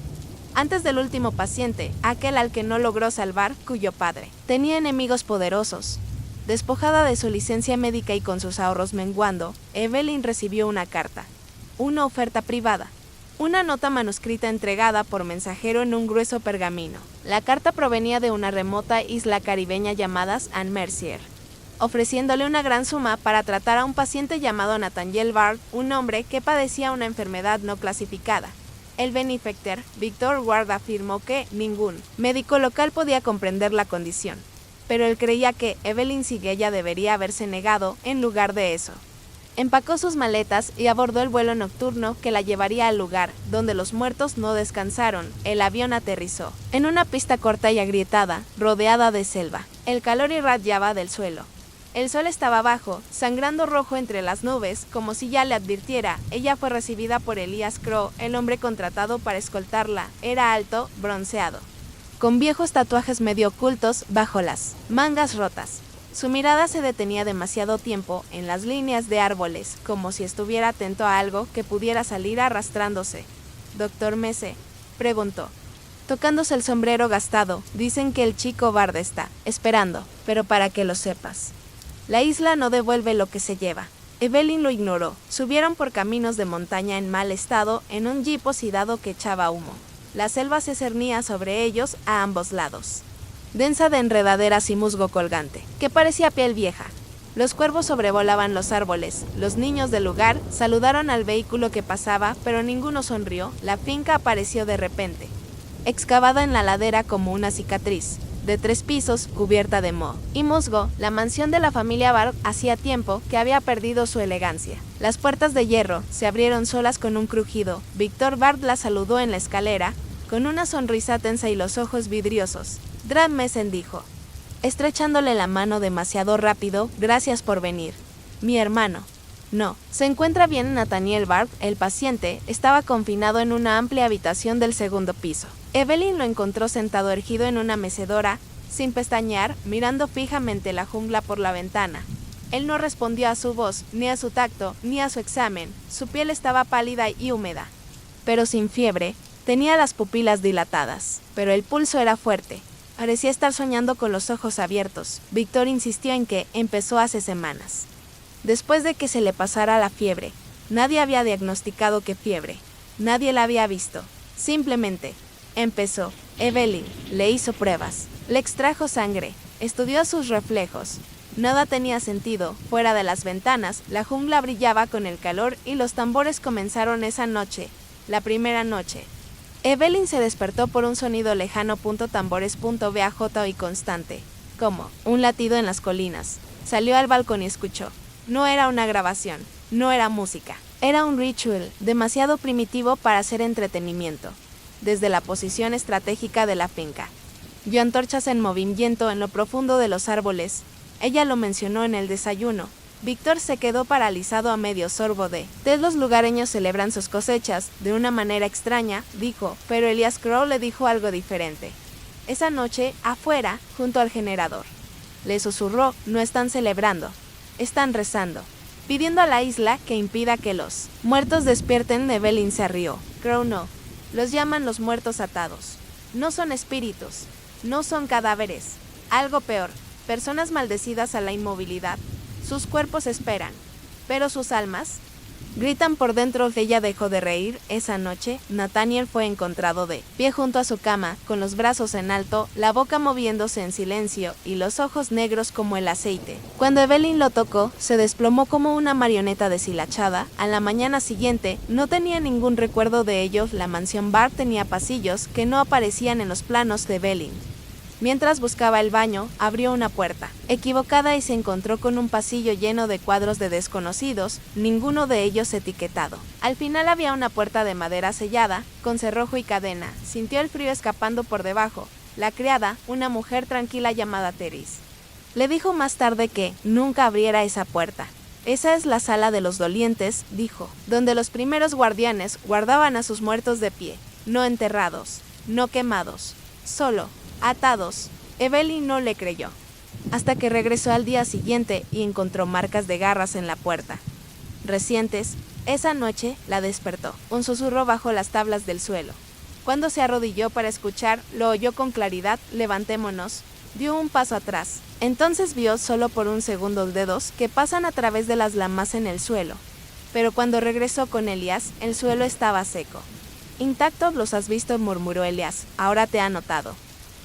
antes del último paciente, aquel al que no logró salvar, cuyo padre tenía enemigos poderosos. Despojada de su licencia médica y con sus ahorros menguando, Evelyn recibió una carta, una oferta privada, una nota manuscrita entregada por mensajero en un grueso pergamino. La carta provenía de una remota isla caribeña llamada Anne Mercier, ofreciéndole una gran suma para tratar a un paciente llamado Nathaniel Bard, un hombre que padecía una enfermedad no clasificada. El benefactor, Victor Ward, afirmó que ningún médico local podía comprender la condición, pero él creía que Evelyn Siguella debería haberse negado en lugar de eso. Empacó sus maletas y abordó el vuelo nocturno que la llevaría al lugar donde los muertos no descansaron. El avión aterrizó en una pista corta y agrietada, rodeada de selva. El calor irradiaba del suelo. El sol estaba bajo, sangrando rojo entre las nubes, como si ya le advirtiera. Ella fue recibida por Elias Crow, el hombre contratado para escoltarla. Era alto, bronceado, con viejos tatuajes medio ocultos bajo las mangas rotas. Su mirada se detenía demasiado tiempo en las líneas de árboles, como si estuviera atento a algo que pudiera salir arrastrándose. «¿Doctor Mese?», preguntó, tocándose el sombrero gastado. «Dicen que el chico Bard está esperando, pero para que lo sepas, la isla no devuelve lo que se lleva». Evelyn lo ignoró. Subieron por caminos de montaña en mal estado en un jeep oxidado que echaba humo. La selva se cernía sobre ellos a ambos lados, densa de enredaderas y musgo colgante, que parecía piel vieja. Los cuervos sobrevolaban los árboles. Los niños del lugar saludaron al vehículo que pasaba, pero ninguno sonrió. La finca apareció de repente, excavada en la ladera como una cicatriz, de 3 pisos, cubierta de moho y musgo. La mansión de la familia Bard hacía tiempo que había perdido su elegancia. Las puertas de hierro se abrieron solas con un crujido. Victor Bard la saludó en la escalera, con una sonrisa tensa y los ojos vidriosos. Dra Mesen dijo, estrechándole la mano demasiado rápido, «Gracias por venir. Mi hermano». «No, se encuentra bien». Nathaniel Bard, el paciente, estaba confinado en una amplia habitación del segundo piso. Evelyn lo encontró sentado erguido en una mecedora, sin pestañear, mirando fijamente la jungla por la ventana. Él no respondió a su voz, ni a su tacto, ni a su examen. Su piel estaba pálida y húmeda, pero sin fiebre. Tenía las pupilas dilatadas, pero el pulso era fuerte. Parecía estar soñando con los ojos abiertos. Víctor insistió en que empezó hace semanas. Después de que se le pasara la fiebre, nadie había diagnosticado qué fiebre. Nadie la había visto. Simplemente empezó. Evelyn le hizo pruebas, le extrajo sangre, estudió sus reflejos. Nada tenía sentido. Fuera de las ventanas, la jungla brillaba con el calor y los tambores comenzaron esa noche, la primera noche. Evelyn se despertó por un sonido lejano. Tambores. BAJ y constante, como un latido en las colinas. Salió al balcón y escuchó. No era una grabación, no era música. Era un ritual demasiado primitivo para ser entretenimiento. Desde la posición estratégica de la finca, vio antorchas en movimiento en lo profundo de los árboles. Ella lo mencionó en el desayuno. Víctor se quedó paralizado a medio sorbo de té. Los lugareños celebran sus cosechas de una manera extraña, dijo, pero Elias Crow le dijo algo diferente. Esa noche, afuera, junto al generador, le susurró, no están celebrando, están rezando, pidiendo a la isla que impida que los muertos despierten. Evelyn se rió. Crow no. Los llaman los muertos atados. No son espíritus, no son cadáveres. Algo peor, personas maldecidas a la inmovilidad. Sus cuerpos esperan, pero sus almas gritan por dentro. Ella dejó de reír. Esa noche, Nathaniel fue encontrado de pie junto a su cama, con los brazos en alto, la boca moviéndose en silencio y los ojos negros como el aceite. Cuando Evelyn lo tocó, se desplomó como una marioneta deshilachada. A la mañana siguiente, no tenía ningún recuerdo de ello. La mansión Bart tenía pasillos que no aparecían en los planos de Evelyn. Mientras buscaba el baño, abrió una puerta equivocada y se encontró con un pasillo lleno de cuadros de desconocidos, ninguno de ellos etiquetado. Al final había una puerta de madera sellada, con cerrojo y cadena. Sintió el frío escapando por debajo. La criada, una mujer tranquila llamada Teris, le dijo más tarde que nunca abriera esa puerta. Esa es la sala de los dolientes, dijo, donde los primeros guardianes guardaban a sus muertos de pie, no enterrados, no quemados, solo atados. Evelyn no le creyó, hasta que regresó al día siguiente y encontró marcas de garras en la puerta, recientes. Esa noche la despertó un susurro bajo las tablas del suelo. Cuando se arrodilló para escuchar, lo oyó con claridad. Levantémonos. Dio un paso atrás. Entonces vio solo por un segundo dedos que pasan a través de las lamas en el suelo. Pero cuando regresó con Elias, el suelo estaba seco. Intacto. Los has visto, murmuró Elias. Ahora te ha notado.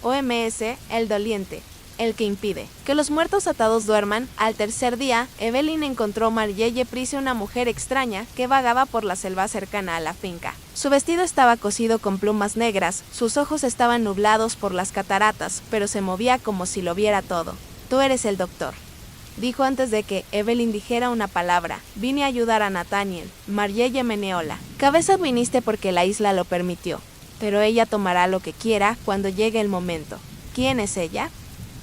OMS, el doliente, el que impide que los muertos atados duerman. Al tercer día, Evelyn encontró a Marielle Price, una mujer extraña que vagaba por la selva cercana a la finca. Su vestido estaba cosido con plumas negras, sus ojos estaban nublados por las cataratas, pero se movía como si lo viera todo. Tú eres el doctor, dijo antes de que Evelyn dijera una palabra. Vine a ayudar a Nathaniel. Marielle meneó la cabeza. Viniste porque la isla lo permitió, pero ella tomará lo que quiera cuando llegue el momento. ¿Quién es ella?,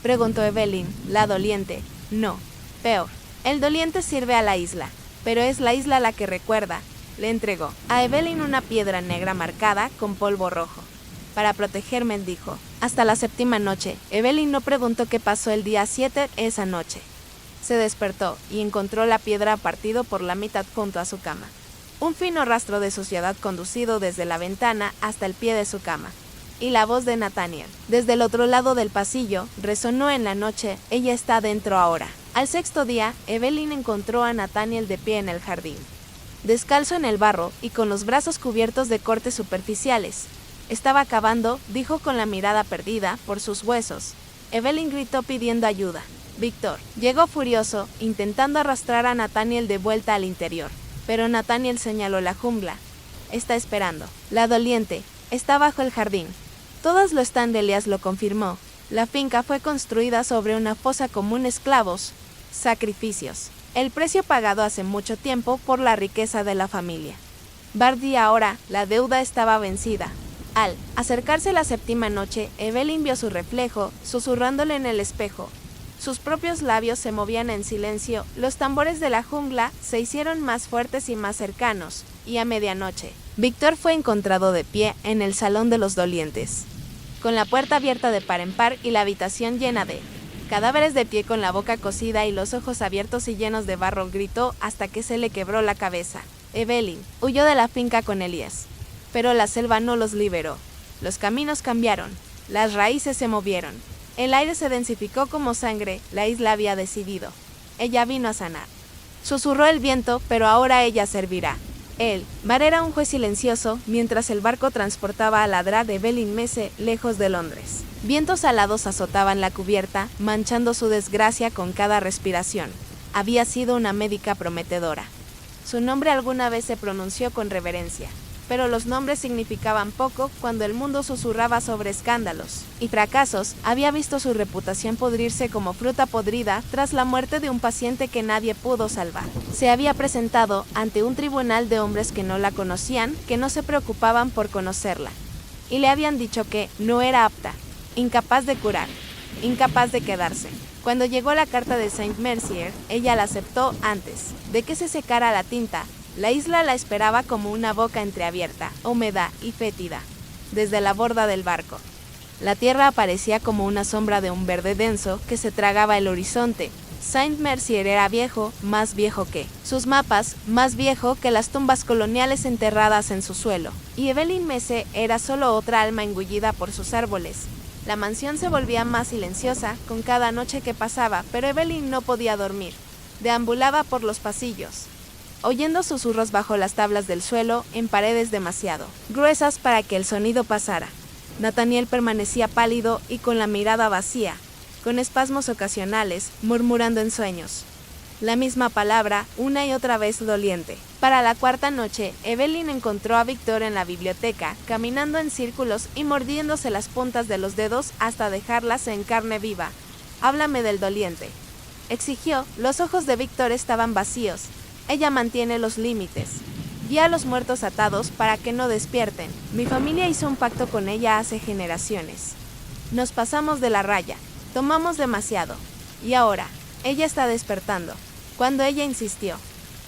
preguntó Evelyn. La doliente. No, peor. El doliente sirve a la isla, pero es la isla la que recuerda. Le entregó a Evelyn una piedra negra marcada con polvo rojo. Para protegerme, dijo. Hasta la séptima noche. Evelyn no preguntó qué pasó el día 7 esa noche. Se despertó y encontró la piedra partido por la mitad junto a su cama. Un fino rastro de suciedad conducido desde la ventana hasta el pie de su cama. Y la voz de Nathaniel, desde el otro lado del pasillo, resonó en la noche. Ella está dentro ahora. Al sexto día, Evelyn encontró a Nathaniel de pie en el jardín, descalzo en el barro y con los brazos cubiertos de cortes superficiales. Estaba cavando, dijo con la mirada perdida, por sus huesos. Evelyn gritó pidiendo ayuda. Víctor llegó furioso, intentando arrastrar a Nathaniel de vuelta al interior. Pero Nathaniel señaló la jungla. Está esperando. La doliente está bajo el jardín. Todas lo están. Elias lo confirmó. La finca fue construida sobre una fosa común. Esclavos, sacrificios, el precio pagado hace mucho tiempo por la riqueza de la familia. Bart y ahora la deuda estaba vencida. Al acercarse la séptima noche, Evelyn vio su reflejo, susurrándole en el espejo. Sus propios labios se movían en silencio. Los tambores de la jungla se hicieron más fuertes y más cercanos, y a medianoche, Víctor fue encontrado de pie en el salón de los dolientes. con la puerta abierta de par en par y la habitación llena de cadáveres de pie con la boca cocida y los ojos abiertos y llenos de barro, gritó hasta que se le quebró la cabeza. Evelyn huyó de la finca con Elías, pero la selva no los liberó. Los caminos cambiaron, las raíces se movieron, el aire se densificó como sangre, la isla había decidido. Ella vino a sanar. Susurró el viento, pero ahora ella servirá. El mar era un juez silencioso mientras el barco transportaba a la Dra de Evelyn Mese lejos de Londres. Vientos alados azotaban la cubierta, manchando su desgracia con cada respiración. Había sido una médica prometedora. Su nombre alguna vez se pronunció con reverencia, pero los nombres significaban poco cuando el mundo susurraba sobre escándalos y fracasos. Había visto su reputación podrirse como fruta podrida tras la muerte de un paciente que nadie pudo salvar. Se había presentado ante un tribunal de hombres que no la conocían, que no se preocupaban por conocerla, y le habían dicho que no era apta, incapaz de curar, incapaz de quedarse. Cuando llegó la carta de Saint Mercier, ella la aceptó antes de que se secara la tinta. La isla la esperaba como una boca entreabierta, húmeda y fétida, desde la borda del barco. La tierra aparecía como una sombra de un verde denso que se tragaba el horizonte. Saint Mercier era viejo, más viejo que sus mapas, más viejo que las tumbas coloniales enterradas en su suelo. Y Evelyn Mese era solo otra alma engullida por sus árboles. La mansión se volvía más silenciosa con cada noche que pasaba, pero Evelyn no podía dormir. Deambulaba por los pasillos, oyendo susurros bajo las tablas del suelo, en paredes demasiado gruesas para que el sonido pasara. Nathaniel permanecía pálido y con la mirada vacía, con espasmos ocasionales, murmurando en sueños la misma palabra una y otra vez doliente. Para la cuarta noche, Evelyn encontró a Victor en la biblioteca, caminando en círculos y mordiéndose las puntas de los dedos hasta dejarlas en carne viva. «Háblame del doliente», exigió. Los ojos de Victor estaban vacíos. «Ella mantiene los límites. Guía a los muertos atados para que no despierten. Mi familia hizo un pacto con ella hace generaciones. Nos pasamos de la raya, tomamos demasiado. Y ahora, ella está despertando». Cuando ella insistió,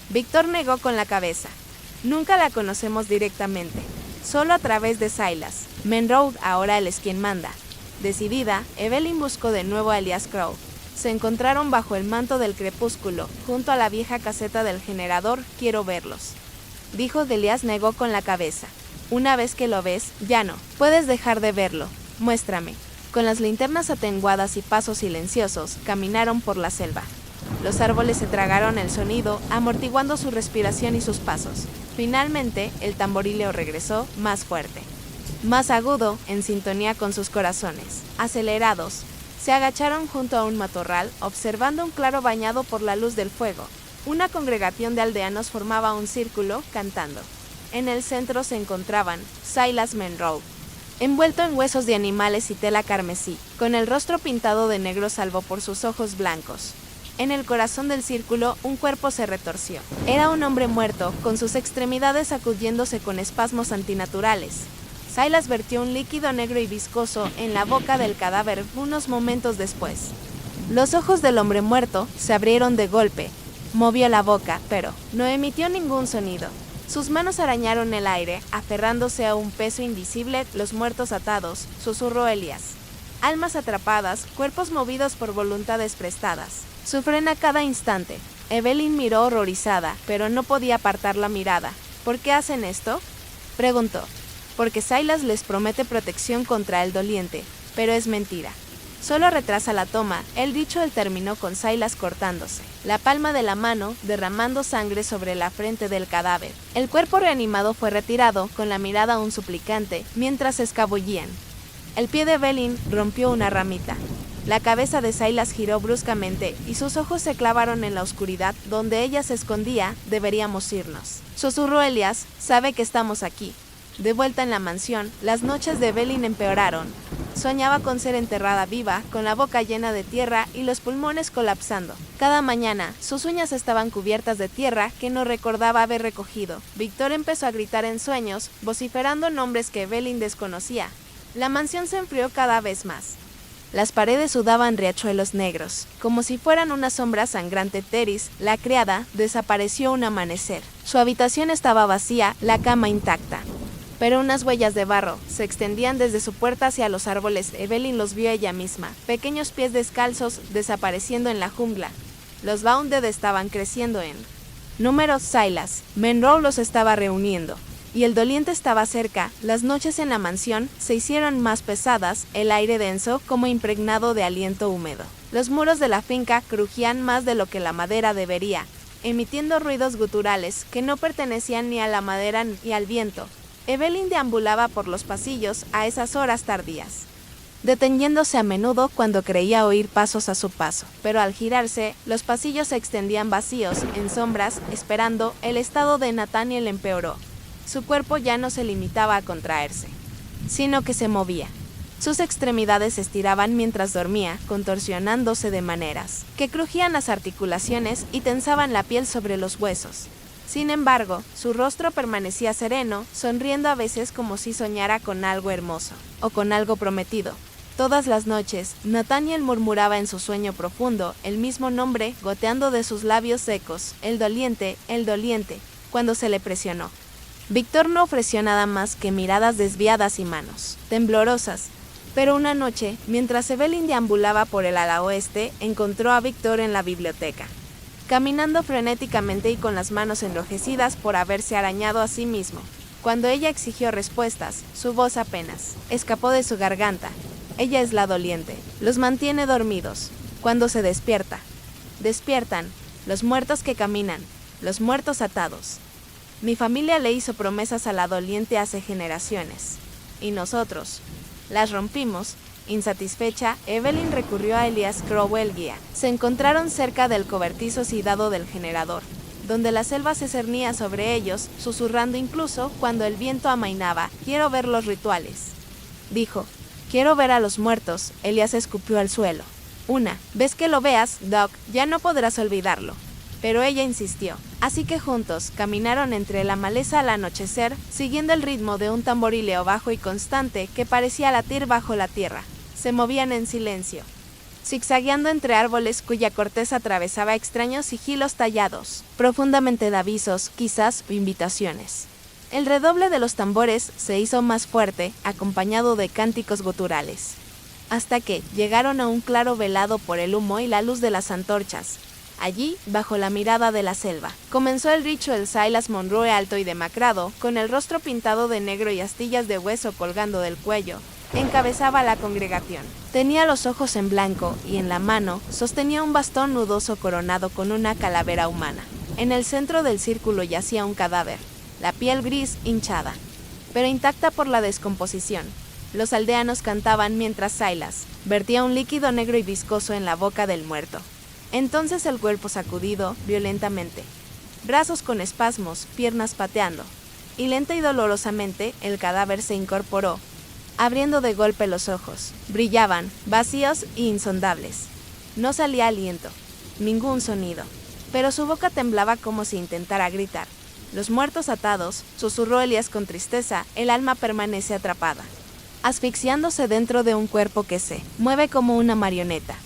Victor negó con la cabeza. «Nunca la conocemos directamente, solo a través de Silas. Monroe ahora él es quien manda». Decidida, Evelyn buscó de nuevo a Elias Crow. Se encontraron bajo el manto del crepúsculo, junto a la vieja caseta del generador. «Quiero verlos», dijo. Elias negó con la cabeza. «Una vez que lo ves, ya no puedes dejar de verlo. Muéstrame». Con las linternas atenguadas y pasos silenciosos, caminaron por la selva. Los árboles se tragaron el sonido, amortiguando su respiración y sus pasos. Finalmente, el tamborileo regresó, más fuerte, más agudo, en sintonía con sus corazones. Acelerados, se agacharon junto a un matorral, observando un claro bañado por la luz del fuego. Una congregación de aldeanos formaba un círculo, cantando. En el centro se encontraban Silas Monroe, envuelto en huesos de animales y tela carmesí, con el rostro pintado de negro salvo por sus ojos blancos. En el corazón del círculo, un cuerpo se retorció. Era un hombre muerto, con sus extremidades sacudiéndose con espasmos antinaturales. Silas vertió un líquido negro y viscoso en la boca del cadáver unos momentos después. Los ojos del hombre muerto se abrieron de golpe. Movió la boca, pero no emitió ningún sonido. Sus manos arañaron el aire, aferrándose a un peso invisible. «Los muertos atados», susurró Elías. «Almas atrapadas, cuerpos movidos por voluntades prestadas. Sufren a cada instante». Evelyn miró horrorizada, pero no podía apartar la mirada. «¿Por qué hacen esto?», preguntó. «Porque Silas les promete protección contra el doliente, pero es mentira. Solo retrasa la toma». El dicho él terminó con Silas cortándose la palma de la mano, derramando sangre sobre la frente del cadáver. El cuerpo reanimado fue retirado, con la mirada aún suplicante, mientras se escabullían. El pie de Evelyn rompió una ramita. La cabeza de Silas giró bruscamente y sus ojos se clavaron en la oscuridad donde ella se escondía. «Deberíamos irnos», susurró Elias. «Sabe que estamos aquí». De vuelta en la mansión, las noches de Evelyn empeoraron. Soñaba con ser enterrada viva, con la boca llena de tierra y los pulmones colapsando. Cada mañana, sus uñas estaban cubiertas de tierra que no recordaba haber recogido. Victor empezó a gritar en sueños, vociferando nombres que Evelyn desconocía. La mansión se enfrió cada vez más. Las paredes sudaban riachuelos negros, como si fueran una sombra sangrante. Teris, la criada, desapareció un amanecer. Su habitación estaba vacía, la cama intacta. pero unas huellas de barro se extendían desde su puerta hacia los árboles. Evelyn los vio ella misma, pequeños pies descalzos desapareciendo en la jungla. Los Bounded estaban creciendo en número. Silas Monroe los estaba reuniendo, y el doliente estaba cerca. Las noches en la mansión se hicieron más pesadas, el aire denso como impregnado de aliento húmedo. Los muros de la finca crujían más de lo que la madera debería, emitiendo ruidos guturales que no pertenecían ni a la madera ni al viento. Evelyn deambulaba por los pasillos a esas horas tardías, deteniéndose a menudo cuando creía oír pasos a su paso, pero al girarse, los pasillos se extendían vacíos, en sombras, esperando. El estado de Nathaniel empeoró. Su cuerpo ya no se limitaba a contraerse, sino que se movía. Sus extremidades se estiraban mientras dormía, contorsionándose de maneras que crujían las articulaciones y tensaban la piel sobre los huesos. Sin embargo, su rostro permanecía sereno, sonriendo a veces como si soñara con algo hermoso, o con algo prometido. Todas las noches, Nathaniel murmuraba en su sueño profundo el mismo nombre goteando de sus labios secos, el doliente, cuando se le presionó. Víctor no ofreció nada más que miradas desviadas y manos temblorosas. Pero una noche, mientras Evelyn deambulaba por el ala oeste, encontró a Víctor en la biblioteca, caminando frenéticamente y con las manos enrojecidas por haberse arañado a sí mismo. Cuando ella exigió respuestas, su voz apenas escapó de su garganta. Ella es la doliente. Los mantiene dormidos. Cuando se despiertan, los muertos que caminan, los muertos atados. Mi familia le hizo promesas a la doliente hace generaciones. Y nosotros las rompimos. Insatisfecha, Evelyn recurrió a Elias Crowell guía. Se encontraron cerca del cobertizo oxidado del generador, donde la selva se cernía sobre ellos, susurrando incluso cuando el viento amainaba. Quiero ver los rituales, dijo. Quiero ver a los muertos. Elias escupió al suelo. Vez que lo veas, Doc, ya no podrás olvidarlo. Pero ella insistió. Así que juntos caminaron entre la maleza al anochecer, siguiendo el ritmo de un tamborileo bajo y constante que parecía latir bajo la tierra. Se movían en silencio, zigzagueando entre árboles cuya corteza atravesaba extraños sigilos tallados, profundamente de avisos, quizás invitaciones. El redoble de los tambores se hizo más fuerte, acompañado de cánticos guturales, hasta que llegaron a un claro velado por el humo y la luz de las antorchas. Allí, bajo la mirada de la selva, comenzó el ritual. Silas Monroe, alto y demacrado, con el rostro pintado de negro y astillas de hueso colgando del cuello, encabezaba la congregación. Tenía los ojos en blanco y en la mano sostenía un bastón nudoso coronado con una calavera humana. En el centro del círculo yacía un cadáver, la piel gris hinchada, pero intacta por la descomposición. Los aldeanos cantaban mientras Silas vertía un líquido negro y viscoso en la boca del muerto. Entonces el cuerpo sacudido violentamente, brazos con espasmos, piernas pateando, y lenta y dolorosamente el cadáver se incorporó, abriendo de golpe los ojos. Brillaban, vacíos e insondables. No salía aliento, ningún sonido, pero su boca temblaba como si intentara gritar. Los muertos atados, susurró Elias con tristeza, el alma permanece atrapada, asfixiándose dentro de un cuerpo que se mueve como una marioneta.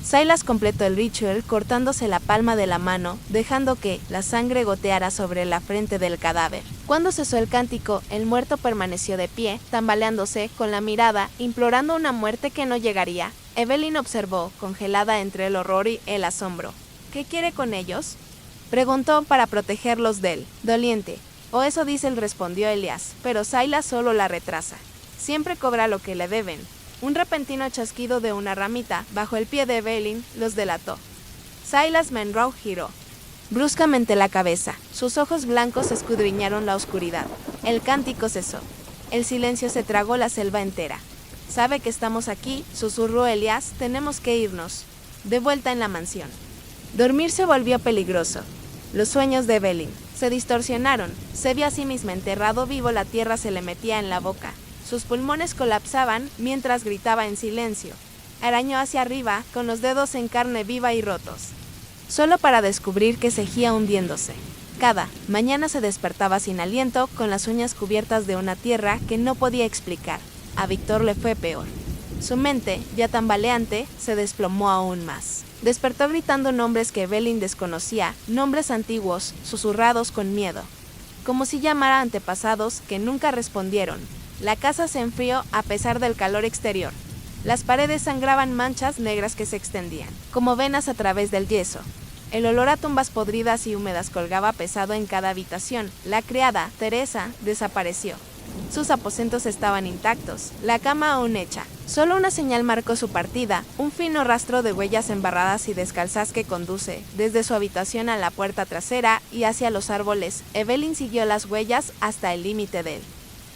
Silas completó el ritual cortándose la palma de la mano, dejando que la sangre goteara sobre la frente del cadáver. Cuando cesó el cántico, el muerto permaneció de pie, tambaleándose, con la mirada, implorando una muerte que no llegaría. Evelyn observó, congelada entre el horror y el asombro. ¿Qué quiere con ellos?, preguntó, para protegerlos del doliente. O eso dice él, respondió Elias, pero Silas solo la retrasa. Siempre cobra lo que le deben. Un repentino chasquido de una ramita bajo el pie de Evelyn los delató. Silas Monroe giró bruscamente la cabeza. Sus ojos blancos escudriñaron la oscuridad. El cántico cesó. El silencio se tragó la selva entera. «Sabe que estamos aquí», susurró Elias. «Tenemos que irnos». De vuelta en la mansión, dormir se volvió peligroso. Los sueños de Evelyn se distorsionaron. Se vio a sí misma enterrado vivo. La tierra se le metía en la boca. Sus pulmones colapsaban mientras gritaba en silencio. Arañó hacia arriba, con los dedos en carne viva y rotos, solo para descubrir que seguía hundiéndose. Cada mañana se despertaba sin aliento, con las uñas cubiertas de una tierra que no podía explicar. A Víctor le fue peor. Su mente, ya tambaleante, se desplomó aún más. Despertó gritando nombres que Evelyn desconocía, nombres antiguos, susurrados con miedo. como si llamara a antepasados que nunca respondieron. La casa se enfrió a pesar del calor exterior. Las paredes sangraban manchas negras que se extendían, como venas a través del yeso. El olor a tumbas podridas y húmedas colgaba pesado en cada habitación. La criada, Teresa, desapareció. Sus aposentos estaban intactos, la cama aún hecha. Solo una señal marcó su partida, un fino rastro de huellas embarradas y descalzas que conduce, desde su habitación a la puerta trasera y hacia los árboles. Evelyn siguió las huellas hasta el límite del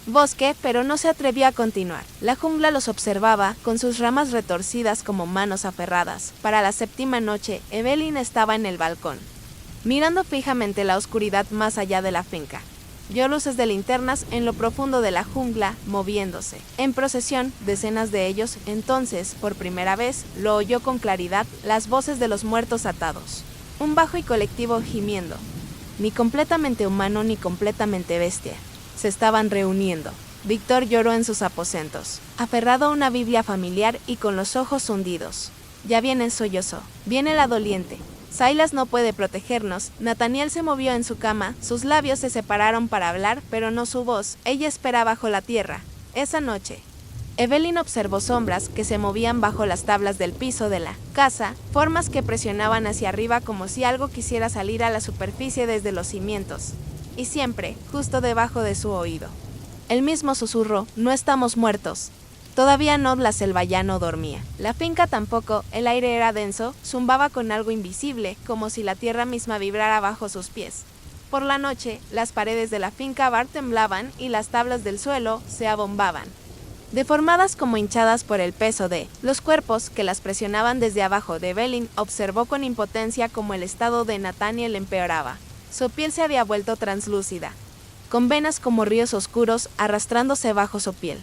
bosque, pero no se atrevió a continuar. La jungla los observaba, con sus ramas retorcidas como manos aferradas. Para la séptima noche, Evelyn estaba en el balcón, mirando fijamente la oscuridad más allá de la finca. Vio luces de linternas en lo profundo de la jungla, moviéndose. En procesión, decenas de ellos. Entonces, por primera vez, lo oyó con claridad, las voces de los muertos atados. Un bajo y colectivo gimiendo. Ni completamente humano ni completamente bestia. Se estaban reuniendo. Víctor lloró en sus aposentos, aferrado a una Biblia familiar y con los ojos hundidos. Ya viene, sollozó. Viene la doliente. Silas no puede protegernos. Nathaniel se movió en su cama, sus labios se separaron para hablar, pero no su voz. Ella espera bajo la tierra. Esa noche, Evelyn observó sombras que se movían bajo las tablas del piso de la casa, formas que presionaban hacia arriba como si algo quisiera salir a la superficie desde los cimientos. Y siempre, justo debajo de su oído, el mismo susurro: no estamos muertos. Todavía no, la selva ya no dormía. La finca tampoco, el aire era denso, zumbaba con algo invisible, como si la tierra misma vibrara bajo sus pies. Por la noche, las paredes de la finca bar temblaban y las tablas del suelo se abombaban, deformadas como hinchadas por el peso de los cuerpos que las presionaban desde abajo. De Evelyn observó con impotencia cómo el estado de Nathaniel empeoraba. Su piel se había vuelto translúcida, con venas como ríos oscuros arrastrándose bajo su piel.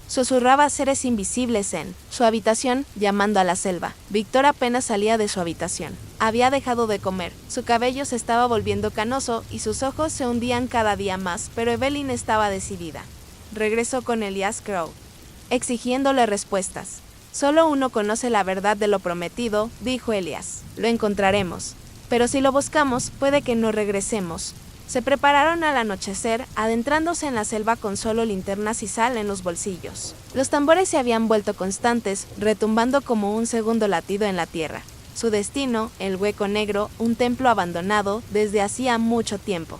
Susurraba a seres invisibles en su habitación, llamando a la selva. Víctor apenas salía de su habitación. Había dejado de comer, su cabello se estaba volviendo canoso y sus ojos se hundían cada día más, pero Evelyn estaba decidida. Regresó con Elias Crow, exigiéndole respuestas. Solo uno conoce la verdad de lo prometido, dijo Elias. Lo encontraremos. Pero si lo buscamos, puede que no regresemos. Se prepararon al anochecer, adentrándose en la selva con solo linternas y sal en los bolsillos. Los tambores se habían vuelto constantes, retumbando como un segundo latido en la tierra. Su destino, el hueco negro, un templo abandonado desde hacía mucho tiempo,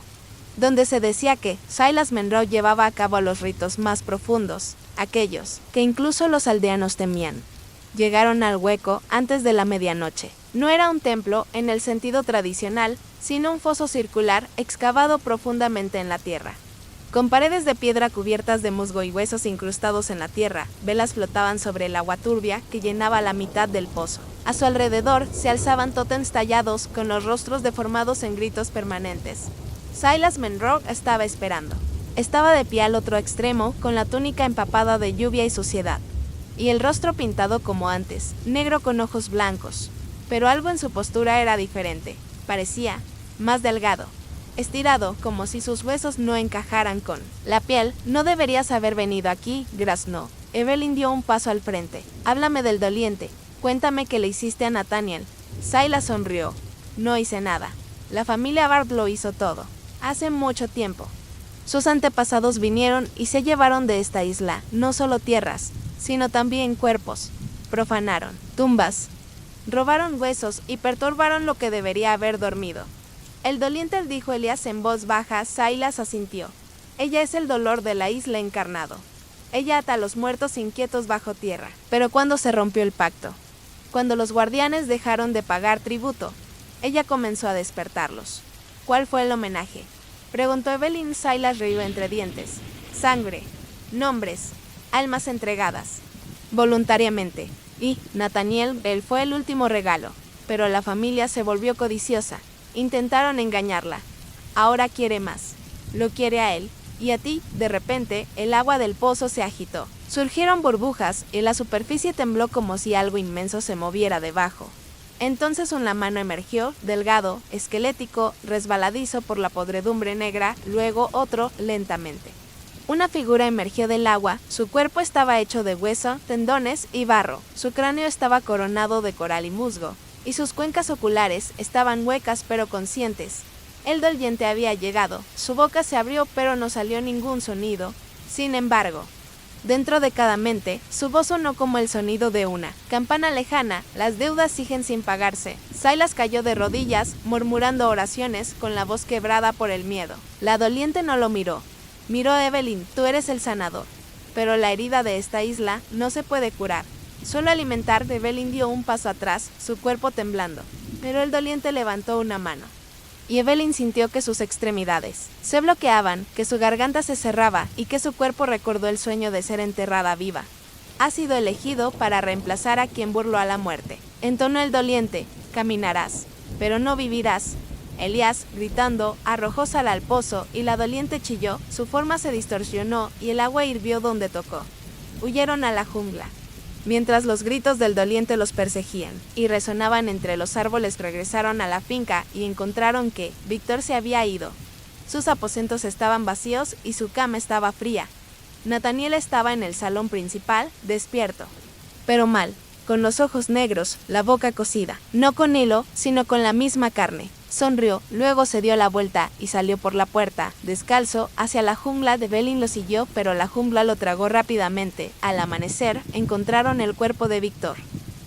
donde se decía que Silas Monroe llevaba a cabo los ritos más profundos, aquellos que incluso los aldeanos temían. Llegaron al hueco antes de la medianoche. No era un templo en el sentido tradicional, sino un foso circular excavado profundamente en la tierra. Con paredes de piedra cubiertas de musgo y huesos incrustados en la tierra, velas flotaban sobre el agua turbia que llenaba la mitad del pozo. A su alrededor se alzaban tótems tallados con los rostros deformados en gritos permanentes. Silas Monroe estaba esperando. Estaba de pie al otro extremo, con la túnica empapada de lluvia y suciedad, y el rostro pintado como antes, negro con ojos blancos. Pero algo en su postura era diferente. Parecía más delgado, estirado, como si sus huesos no encajaran con la piel. No deberías haber venido aquí, graznó. Evelyn dio un paso al frente. Háblame del doliente. Cuéntame qué le hiciste a Nathaniel. Silas sonrió. No hice nada. La familia Bard lo hizo todo. Hace mucho tiempo. Sus antepasados vinieron y se llevaron de esta isla no solo tierras, sino también cuerpos. Profanaron tumbas, robaron huesos y perturbaron lo que debería haber dormido. El doliente, dijo Elias en voz baja. Silas asintió. Ella es el dolor de la isla encarnado. Ella ata a los muertos inquietos bajo tierra. Pero ¿cuándo se rompió el pacto? Cuando los guardianes dejaron de pagar tributo, ella comenzó a despertarlos. ¿Cuál fue el homenaje?, preguntó Evelyn. Silas rió entre dientes. Sangre, nombres, almas entregadas voluntariamente. Y Nathaniel, él fue el último regalo. Pero la familia se volvió codiciosa. Intentaron engañarla. Ahora quiere más. Lo quiere a él y a ti. De repente, el agua del pozo se agitó. Surgieron burbujas y la superficie tembló como si algo inmenso se moviera debajo. Entonces una mano emergió, delgado, esquelético, resbaladizo por la podredumbre negra, luego otro, lentamente. Una figura emergió del agua. Su cuerpo estaba hecho de hueso, tendones y barro. Su cráneo estaba coronado de coral y musgo, y sus cuencas oculares estaban huecas pero conscientes. El doliente había llegado. Su boca se abrió pero no salió ningún sonido. Sin embargo, dentro de cada mente, su voz sonó como el sonido de una campana lejana. Las deudas siguen sin pagarse. Silas cayó de rodillas, murmurando oraciones con la voz quebrada por el miedo. La doliente no lo miró. Miró a Evelyn, tú eres el sanador. Pero la herida de esta isla no se puede curar. Solo alimentar. Evelyn dio un paso atrás, su cuerpo temblando. Pero el doliente levantó una mano. Y Evelyn sintió que sus extremidades se bloqueaban, que su garganta se cerraba y que su cuerpo recordó el sueño de ser enterrada viva. Has sido elegido para reemplazar a quien burló a la muerte. Entonó el doliente, caminarás, pero no vivirás. Elías, gritando, arrojó sal al pozo y la doliente chilló, su forma se distorsionó y el agua hirvió donde tocó. Huyeron a la jungla. Mientras los gritos del doliente los perseguían y resonaban entre los árboles, regresaron a la finca y encontraron que Víctor se había ido. Sus aposentos estaban vacíos y su cama estaba fría. Nathaniel estaba en el salón principal, despierto, pero mal, con los ojos negros, la boca cocida, no con hilo, sino con la misma carne. Sonrió, luego se dio la vuelta y salió por la puerta, descalzo, hacia la jungla. Evelyn lo siguió, pero la jungla lo tragó rápidamente. Al amanecer, encontraron el cuerpo de Víctor,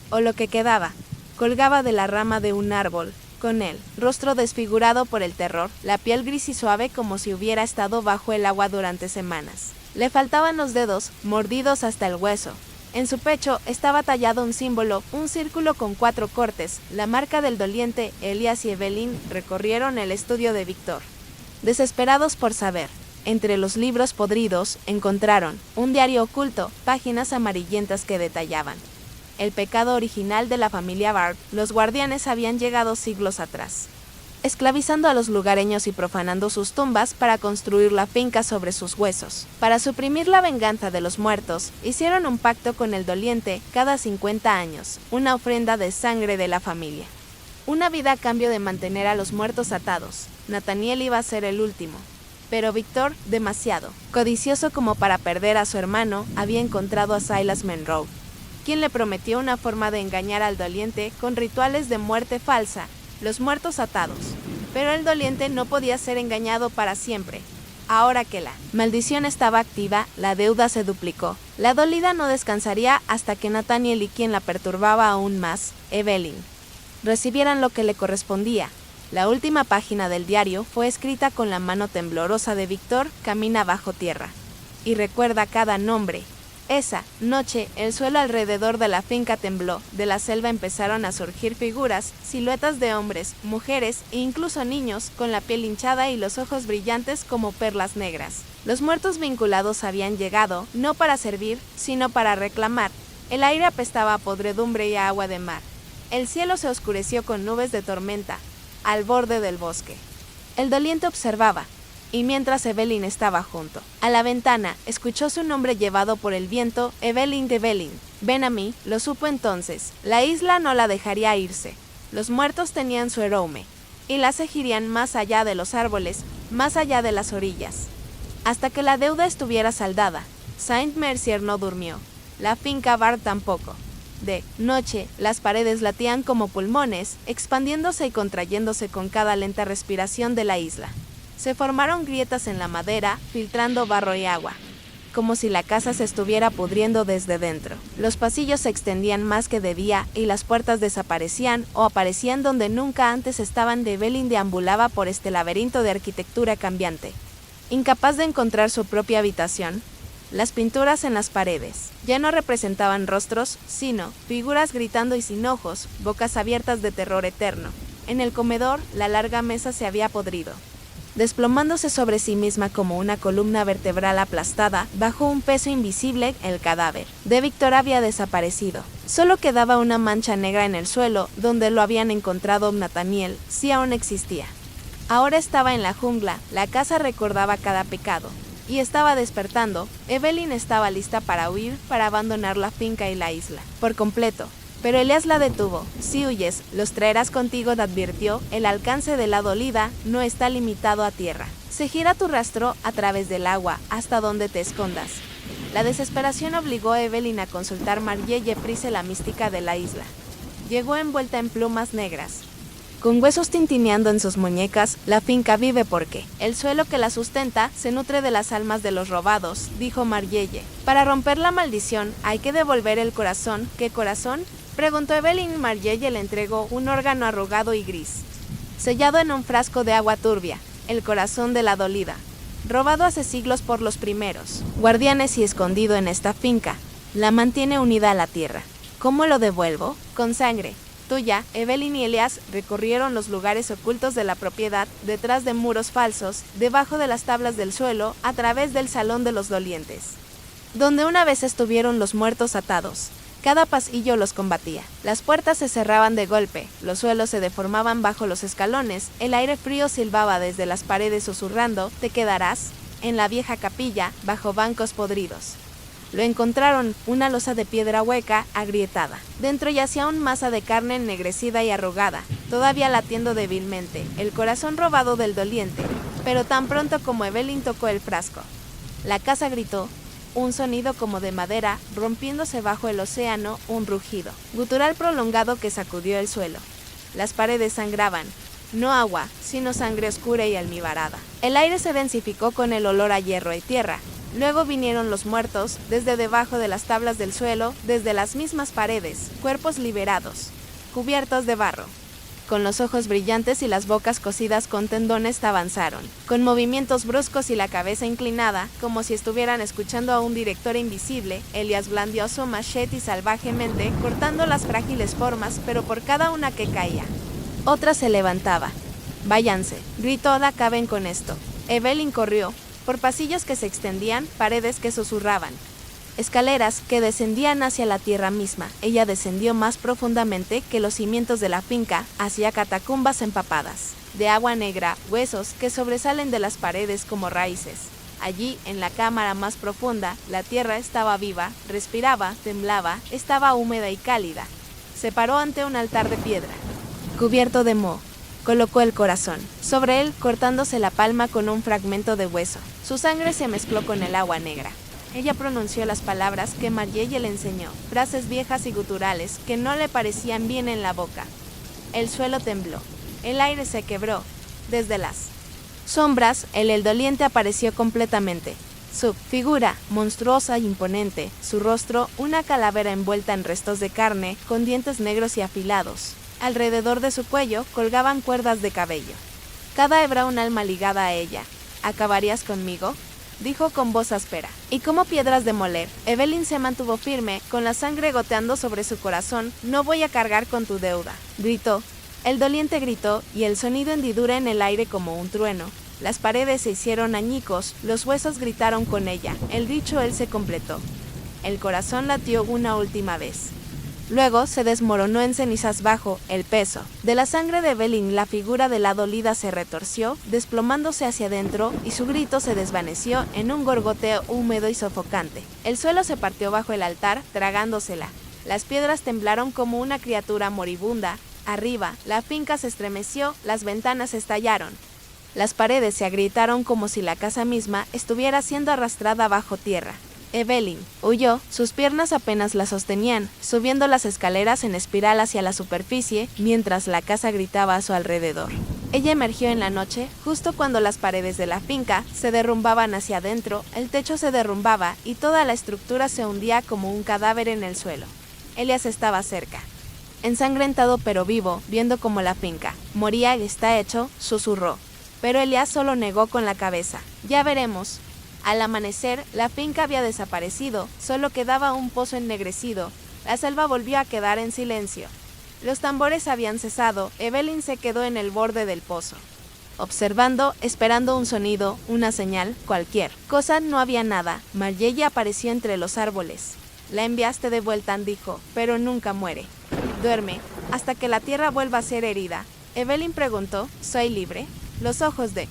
o lo que quedaba. Colgaba de la rama de un árbol, con el rostro desfigurado por el terror, la piel gris y suave como si hubiera estado bajo el agua durante semanas. Le faltaban los dedos, mordidos hasta el hueso. En su pecho estaba tallado un símbolo, un círculo con 4 cortes, la marca del doliente. Elías y Evelyn recorrieron el estudio de Víctor, desesperados por saber. Entre los libros podridos encontraron un diario oculto, páginas amarillentas que detallaban el pecado original de la familia Bard. Los guardianes habían llegado siglos atrás, esclavizando a los lugareños y profanando sus tumbas para construir la finca sobre sus huesos. Para suprimir la venganza de los muertos, hicieron un pacto con el doliente cada 50 años, una ofrenda de sangre de la familia. Una vida a cambio de mantener a los muertos atados. Nathaniel iba a ser el último. Pero Víctor, demasiado codicioso como para perder a su hermano, había encontrado a Silas Monroe, quien le prometió una forma de engañar al doliente con rituales de muerte falsa, los muertos atados. Pero el doliente no podía ser engañado para siempre. Ahora que la maldición estaba activa, la deuda se duplicó. La dolida no descansaría hasta que Nathaniel y quien la perturbaba aún más, Evelyn, recibieran lo que le correspondía. La última página del diario fue escrita con la mano temblorosa de Víctor, camina bajo tierra. Y recuerda cada nombre. Esa noche, el suelo alrededor de la finca tembló. De la selva empezaron a surgir figuras, siluetas de hombres, mujeres e incluso niños, con la piel hinchada y los ojos brillantes como perlas negras. Los muertos vinculados habían llegado, no para servir, sino para reclamar. El aire apestaba a podredumbre y a agua de mar. El cielo se oscureció con nubes de tormenta, al borde del bosque. El doliente observaba. Y mientras Evelyn estaba junto a la ventana, escuchó su nombre llevado por el viento, Evelyn de Evelyn. Ven a mí, lo supo entonces. La isla no la dejaría irse. Los muertos tenían su aroma, y la seguirían más allá de los árboles, más allá de las orillas, hasta que la deuda estuviera saldada. Saint Mercier no durmió. La finca Bard tampoco. De noche, las paredes latían como pulmones, expandiéndose y contrayéndose con cada lenta respiración de la isla. Se formaron grietas en la madera, filtrando barro y agua, como si la casa se estuviera pudriendo desde dentro. Los pasillos se extendían más que de día y las puertas desaparecían o aparecían donde nunca antes estaban. Evelyn deambulaba por este laberinto de arquitectura cambiante, incapaz de encontrar su propia habitación. Las pinturas en las paredes ya no representaban rostros, sino figuras gritando y sin ojos, bocas abiertas de terror eterno. En el comedor, la larga mesa se había podrido, desplomándose sobre sí misma como una columna vertebral aplastada. Bajo un peso invisible, el cadáver de Víctor había desaparecido. Solo quedaba una mancha negra en el suelo, donde lo habían encontrado. Nathaniel, si aún existía, ahora estaba en la jungla. La casa recordaba cada pecado, y estaba despertando. Evelyn estaba lista para huir, para abandonar la finca y la isla por completo. Pero Elías la detuvo. Si huyes, los traerás contigo, te advirtió. El alcance de la dolida no está limitado a tierra. Seguirá tu rastro a través del agua, hasta donde te escondas. La desesperación obligó a Evelyn a consultar Marielle Prise, la mística de la isla. Llegó envuelta en plumas negras. Con huesos tintineando en sus muñecas, la finca vive porque el suelo que la sustenta se nutre de las almas de los robados, dijo Margelle. Para romper la maldición, hay que devolver el corazón. ¿Qué corazón?, preguntó Evelyn. Margelle le entregó un órgano arrugado y gris, sellado en un frasco de agua turbia, el corazón de la dolida, robado hace siglos por los primeros guardianes y escondido en esta finca. La mantiene unida a la tierra. ¿Cómo lo devuelvo? Con sangre tuya. Evelyn y Elias recorrieron los lugares ocultos de la propiedad, detrás de muros falsos, debajo de las tablas del suelo, a través del salón de los dolientes, donde una vez estuvieron los muertos atados. Cada pasillo los combatía. Las puertas se cerraban de golpe, los suelos se deformaban bajo los escalones, el aire frío silbaba desde las paredes susurrando: te quedarás en la vieja capilla, bajo bancos podridos. Lo encontraron, una losa de piedra hueca, agrietada. Dentro yacía una masa de carne ennegrecida y arrugada, todavía latiendo débilmente, el corazón robado del doliente. Pero tan pronto como Evelyn tocó el frasco, la casa gritó, un sonido como de madera, rompiéndose bajo el océano, un rugido gutural prolongado que sacudió el suelo. Las paredes sangraban, no agua, sino sangre oscura y almibarada. El aire se densificó con el olor a hierro y tierra. Luego vinieron los muertos, desde debajo de las tablas del suelo, desde las mismas paredes, cuerpos liberados, cubiertos de barro, con los ojos brillantes y las bocas cosidas con tendones, avanzaron, con movimientos bruscos y la cabeza inclinada, como si estuvieran escuchando a un director invisible. Elias blandió su machete salvajemente, cortando las frágiles formas, pero por cada una que caía, otra se levantaba. Váyanse, gritó, acaben con esto. Evelyn corrió por pasillos que se extendían, paredes que susurraban, escaleras que descendían hacia la tierra misma. Ella descendió más profundamente que los cimientos de la finca, hacia catacumbas empapadas de agua negra, huesos que sobresalen de las paredes como raíces. Allí, en la cámara más profunda, la tierra estaba viva, respiraba, temblaba, estaba húmeda y cálida. Se paró ante un altar de piedra, cubierto de moho. Colocó el corazón sobre él, cortándose la palma con un fragmento de hueso. Su sangre se mezcló con el agua negra. Ella pronunció las palabras que Margelle le enseñó, frases viejas y guturales que no le parecían bien en la boca. El suelo tembló, el aire se quebró. Desde las sombras, el doliente apareció completamente. Su figura, monstruosa e imponente, su rostro, una calavera envuelta en restos de carne, con dientes negros y afilados. Alrededor de su cuello colgaban cuerdas de cabello. Cada hebra un alma ligada a ella. ¿Acabarías conmigo?, dijo con voz áspera. Y como piedras de moler, Evelyn se mantuvo firme, con la sangre goteando sobre su corazón. No voy a cargar con tu deuda, gritó. El doliente gritó, y el sonido hendidura en el aire como un trueno. Las paredes se hicieron añicos, los huesos gritaron con ella. El ritual se completó. El corazón latió una última vez. Luego se desmoronó en cenizas bajo el peso de la sangre de Evelyn. La figura de la dolida se retorció, desplomándose hacia adentro, y su grito se desvaneció en un gorgoteo húmedo y sofocante. El suelo se partió bajo el altar, tragándosela. Las piedras temblaron como una criatura moribunda. Arriba, la finca se estremeció, las ventanas estallaron. Las paredes se agrietaron como si la casa misma estuviera siendo arrastrada bajo tierra. Evelyn huyó, sus piernas apenas la sostenían, subiendo las escaleras en espiral hacia la superficie, mientras la casa gritaba a su alrededor. Ella emergió en la noche, justo cuando las paredes de la finca se derrumbaban hacia adentro, el techo se derrumbaba y toda la estructura se hundía como un cadáver en el suelo. Elias estaba cerca, ensangrentado pero vivo, viendo cómo la finca moría. Está hecho, susurró. Pero Elias solo negó con la cabeza. Ya veremos. Al amanecer, la finca había desaparecido, solo quedaba un pozo ennegrecido. La selva volvió a quedar en silencio. Los tambores habían cesado. Evelyn se quedó en el borde del pozo, observando, esperando un sonido, una señal, cualquier cosa. No había nada. Margelle apareció entre los árboles. La enviaste de vuelta, dijo, pero nunca muere. Duerme, hasta que la tierra vuelva a ser herida. Evelyn preguntó, ¿soy libre? Los ojos de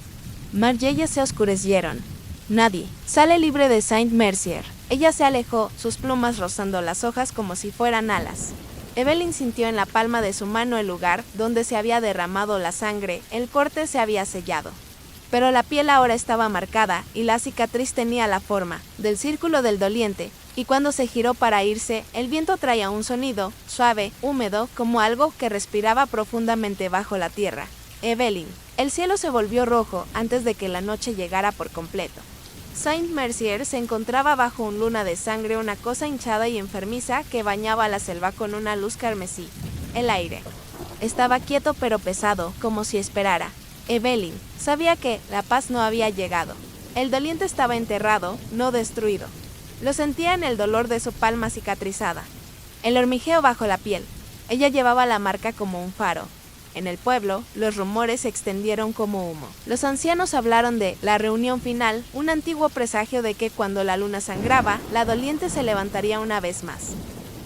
Margelle se oscurecieron. Nadie sale libre de Saint Mercier. Ella se alejó, sus plumas rozando las hojas como si fueran alas. Evelyn sintió en la palma de su mano el lugar donde se había derramado la sangre. El corte se había sellado, pero la piel ahora estaba marcada y la cicatriz tenía la forma del círculo del doliente. y cuando se giró para irse, el viento traía un sonido, suave, húmedo, como algo que respiraba profundamente bajo la tierra. Evelyn. El cielo se volvió rojo antes de que la noche llegara por completo. Saint-Mercier se encontraba bajo un luna de sangre, una cosa hinchada y enfermiza que bañaba la selva con una luz carmesí. El aire estaba quieto pero pesado, como si esperara. Evelyn sabía que la paz no había llegado. El doliente estaba enterrado, no destruido. Lo sentía en el dolor de su palma cicatrizada. El hormigueo bajo la piel. Ella llevaba la marca como un faro. En el pueblo, los rumores se extendieron como humo. Los ancianos hablaron de la reunión final, un antiguo presagio de que cuando la luna sangraba, la doliente se levantaría una vez más,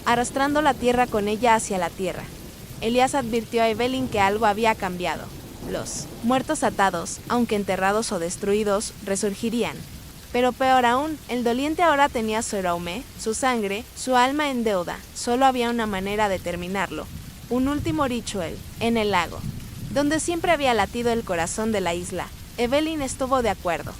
arrastrando la tierra con ella hacia la tierra. Elías advirtió a Evelyn que algo había cambiado. Los muertos atados, aunque enterrados o destruidos, resurgirían. Pero peor aún, el doliente ahora tenía su aroma, su sangre, su alma en deuda. Solo había una manera de terminarlo. Un último ritual, en el lago, donde siempre había latido el corazón de la isla. Evelyn estuvo de acuerdo.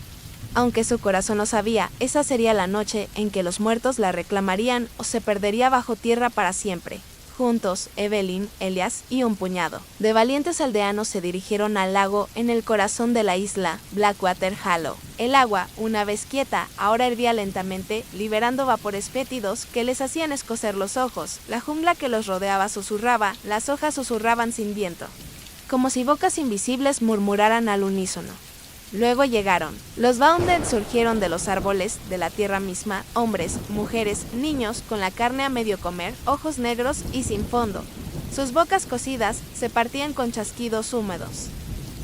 Aunque su corazón no sabía, esa sería la noche en que los muertos la reclamarían o se perdería bajo tierra para siempre. Juntos, Evelyn, Elias y un puñado de valientes aldeanos se dirigieron al lago en el corazón de la isla, Blackwater Hollow. El agua, una vez quieta, ahora hervía lentamente, liberando vapores fétidos que les hacían escocer los ojos. La jungla que los rodeaba susurraba, las hojas susurraban sin viento, como si bocas invisibles murmuraran al unísono. Luego llegaron. Los Bounded surgieron de los árboles, de la tierra misma, hombres, mujeres, niños, con la carne a medio comer, ojos negros y sin fondo. Sus bocas cocidas se partían con chasquidos húmedos.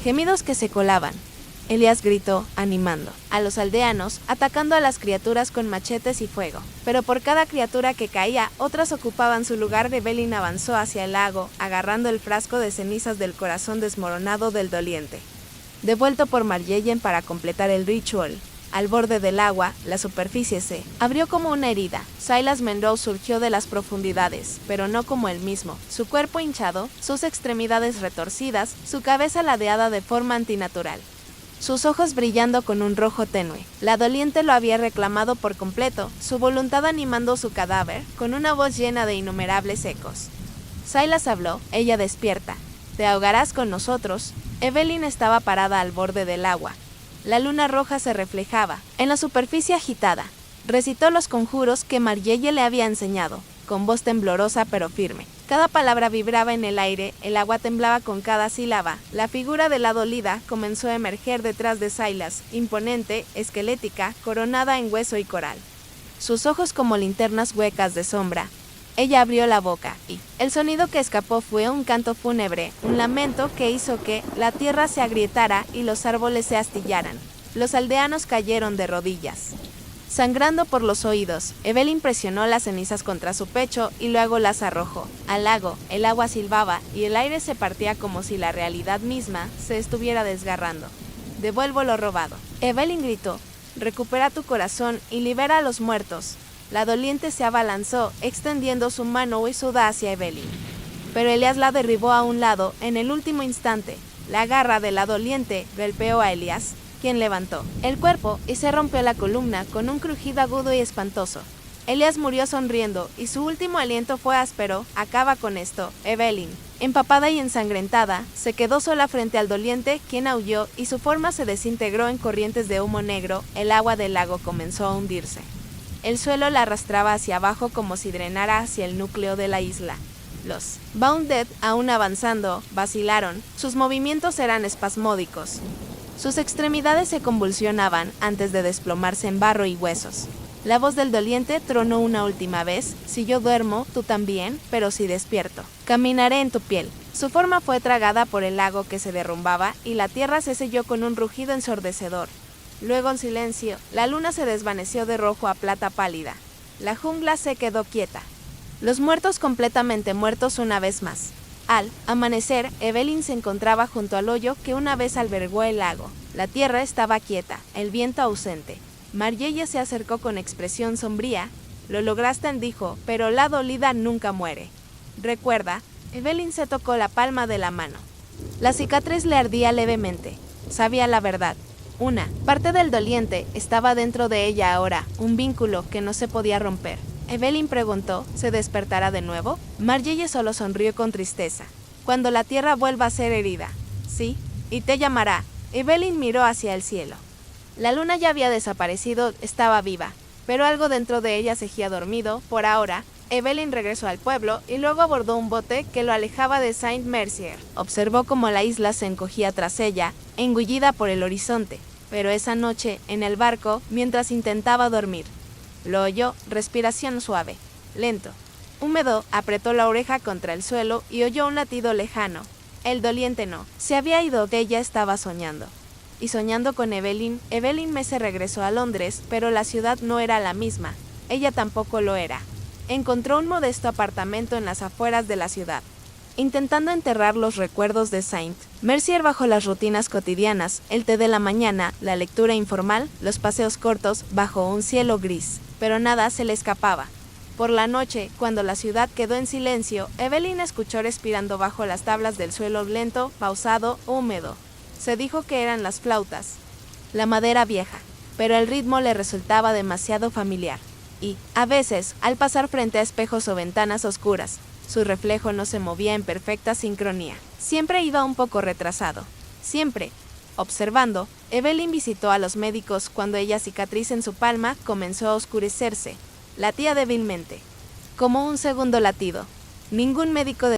Gemidos que se colaban. Elías gritó, animando a los aldeanos, atacando a las criaturas con machetes y fuego. Pero por cada criatura que caía, otras ocupaban su lugar. Evelyn avanzó hacia el lago, agarrando el frasco de cenizas del corazón desmoronado del doliente. Devuelto por Marjellen para completar el ritual. Al borde del agua, la superficie se abrió como una herida. Silas Monroe surgió de las profundidades, pero no como él mismo. Su cuerpo hinchado, sus extremidades retorcidas, su cabeza ladeada de forma antinatural. Sus ojos brillando con un rojo tenue. La doliente lo había reclamado por completo, su voluntad animando su cadáver, con una voz llena de innumerables ecos. Silas habló, ella despierta. Te ahogarás con nosotros. Evelyn estaba parada al borde del agua. La luna roja se reflejaba en la superficie agitada. Recitó los conjuros que Marjelle le había enseñado, con voz temblorosa pero firme. Cada palabra vibraba en el aire, el agua temblaba con cada sílaba. La figura de la dolida comenzó a emerger detrás de Silas, imponente, esquelética, coronada en hueso y coral. Sus ojos como linternas huecas de sombra. Ella abrió la boca y el sonido que escapó fue un canto fúnebre, un lamento que hizo que la tierra se agrietara y los árboles se astillaran. Los aldeanos cayeron de rodillas. Sangrando por los oídos, Evelyn presionó las cenizas contra su pecho y luego las arrojó al lago. El agua silbaba y el aire se partía como si la realidad misma se estuviera desgarrando. Devuelvo lo robado. Evelyn gritó, recupera tu corazón y libera a los muertos. La doliente se abalanzó, extendiendo su mano huesuda hacia Evelyn. Pero Elías la derribó a un lado en el último instante. La garra de la doliente golpeó a Elías, quien levantó el cuerpo y se rompió la columna con un crujido agudo y espantoso. Elías murió sonriendo y su último aliento fue áspero. Acaba con esto. Evelyn, empapada y ensangrentada, se quedó sola frente al doliente, quien aulló y su forma se desintegró en corrientes de humo negro. El agua del lago comenzó a hundirse. El suelo la arrastraba hacia abajo como si drenara hacia el núcleo de la isla. Los Bounded, aún avanzando, vacilaron. Sus movimientos eran espasmódicos. Sus extremidades se convulsionaban antes de desplomarse en barro y huesos. La voz del doliente tronó una última vez. Si yo duermo, tú también, pero si despierto, caminaré en tu piel. Su forma fue tragada por el lago que se derrumbaba y la tierra se selló con un rugido ensordecedor. Luego en silencio, la luna se desvaneció de rojo a plata pálida. La jungla se quedó quieta. Los muertos completamente muertos una vez más. Al amanecer, Evelyn se encontraba junto al hoyo que una vez albergó el lago. La tierra estaba quieta, el viento ausente. Marjelle se acercó con expresión sombría. Lo lograste, dijo, pero la dolida nunca muere. Recuerda, Evelyn se tocó la palma de la mano. La cicatriz le ardía levemente. Sabía la verdad. Una parte del doliente estaba dentro de ella ahora, un vínculo que no se podía romper. Evelyn preguntó, ¿se despertará de nuevo? Marjorie solo sonrió con tristeza. Cuando la tierra vuelva a ser herida. Sí, y te llamará. Evelyn miró hacia el cielo. La luna ya había desaparecido, estaba viva, pero algo dentro de ella seguía dormido. Por ahora, Evelyn regresó al pueblo y luego abordó un bote que lo alejaba de Saint-Mercier. Observó cómo la isla se encogía tras ella, engullida por el horizonte. Pero esa noche, en el barco, mientras intentaba dormir, lo oyó, respiración suave, lento, húmedo, apretó la oreja contra el suelo y oyó un latido lejano. El doliente no, se había ido, ella estaba soñando. Y soñando con Evelyn, Evelyn se regresó a Londres, pero la ciudad no era la misma, ella tampoco lo era. Encontró un modesto apartamento en las afueras de la ciudad. Intentando enterrar los recuerdos de Saint-Mercier bajo las rutinas cotidianas, el té de la mañana, la lectura informal, los paseos cortos bajo un cielo gris, pero nada se le escapaba. Por la noche, cuando la ciudad quedó en silencio, Evelyn escuchó respirando bajo las tablas del suelo lento, pausado, húmedo. Se dijo que eran las flautas, la madera vieja, pero el ritmo le resultaba demasiado familiar. Y, a veces, al pasar frente a espejos o ventanas oscuras, su reflejo no se movía en perfecta sincronía. Siempre iba un poco retrasado. Siempre. Observando, Evelyn visitó a los médicos cuando ella cicatriz en su palma comenzó a oscurecerse. Latía débilmente. Como un segundo latido. Ningún médico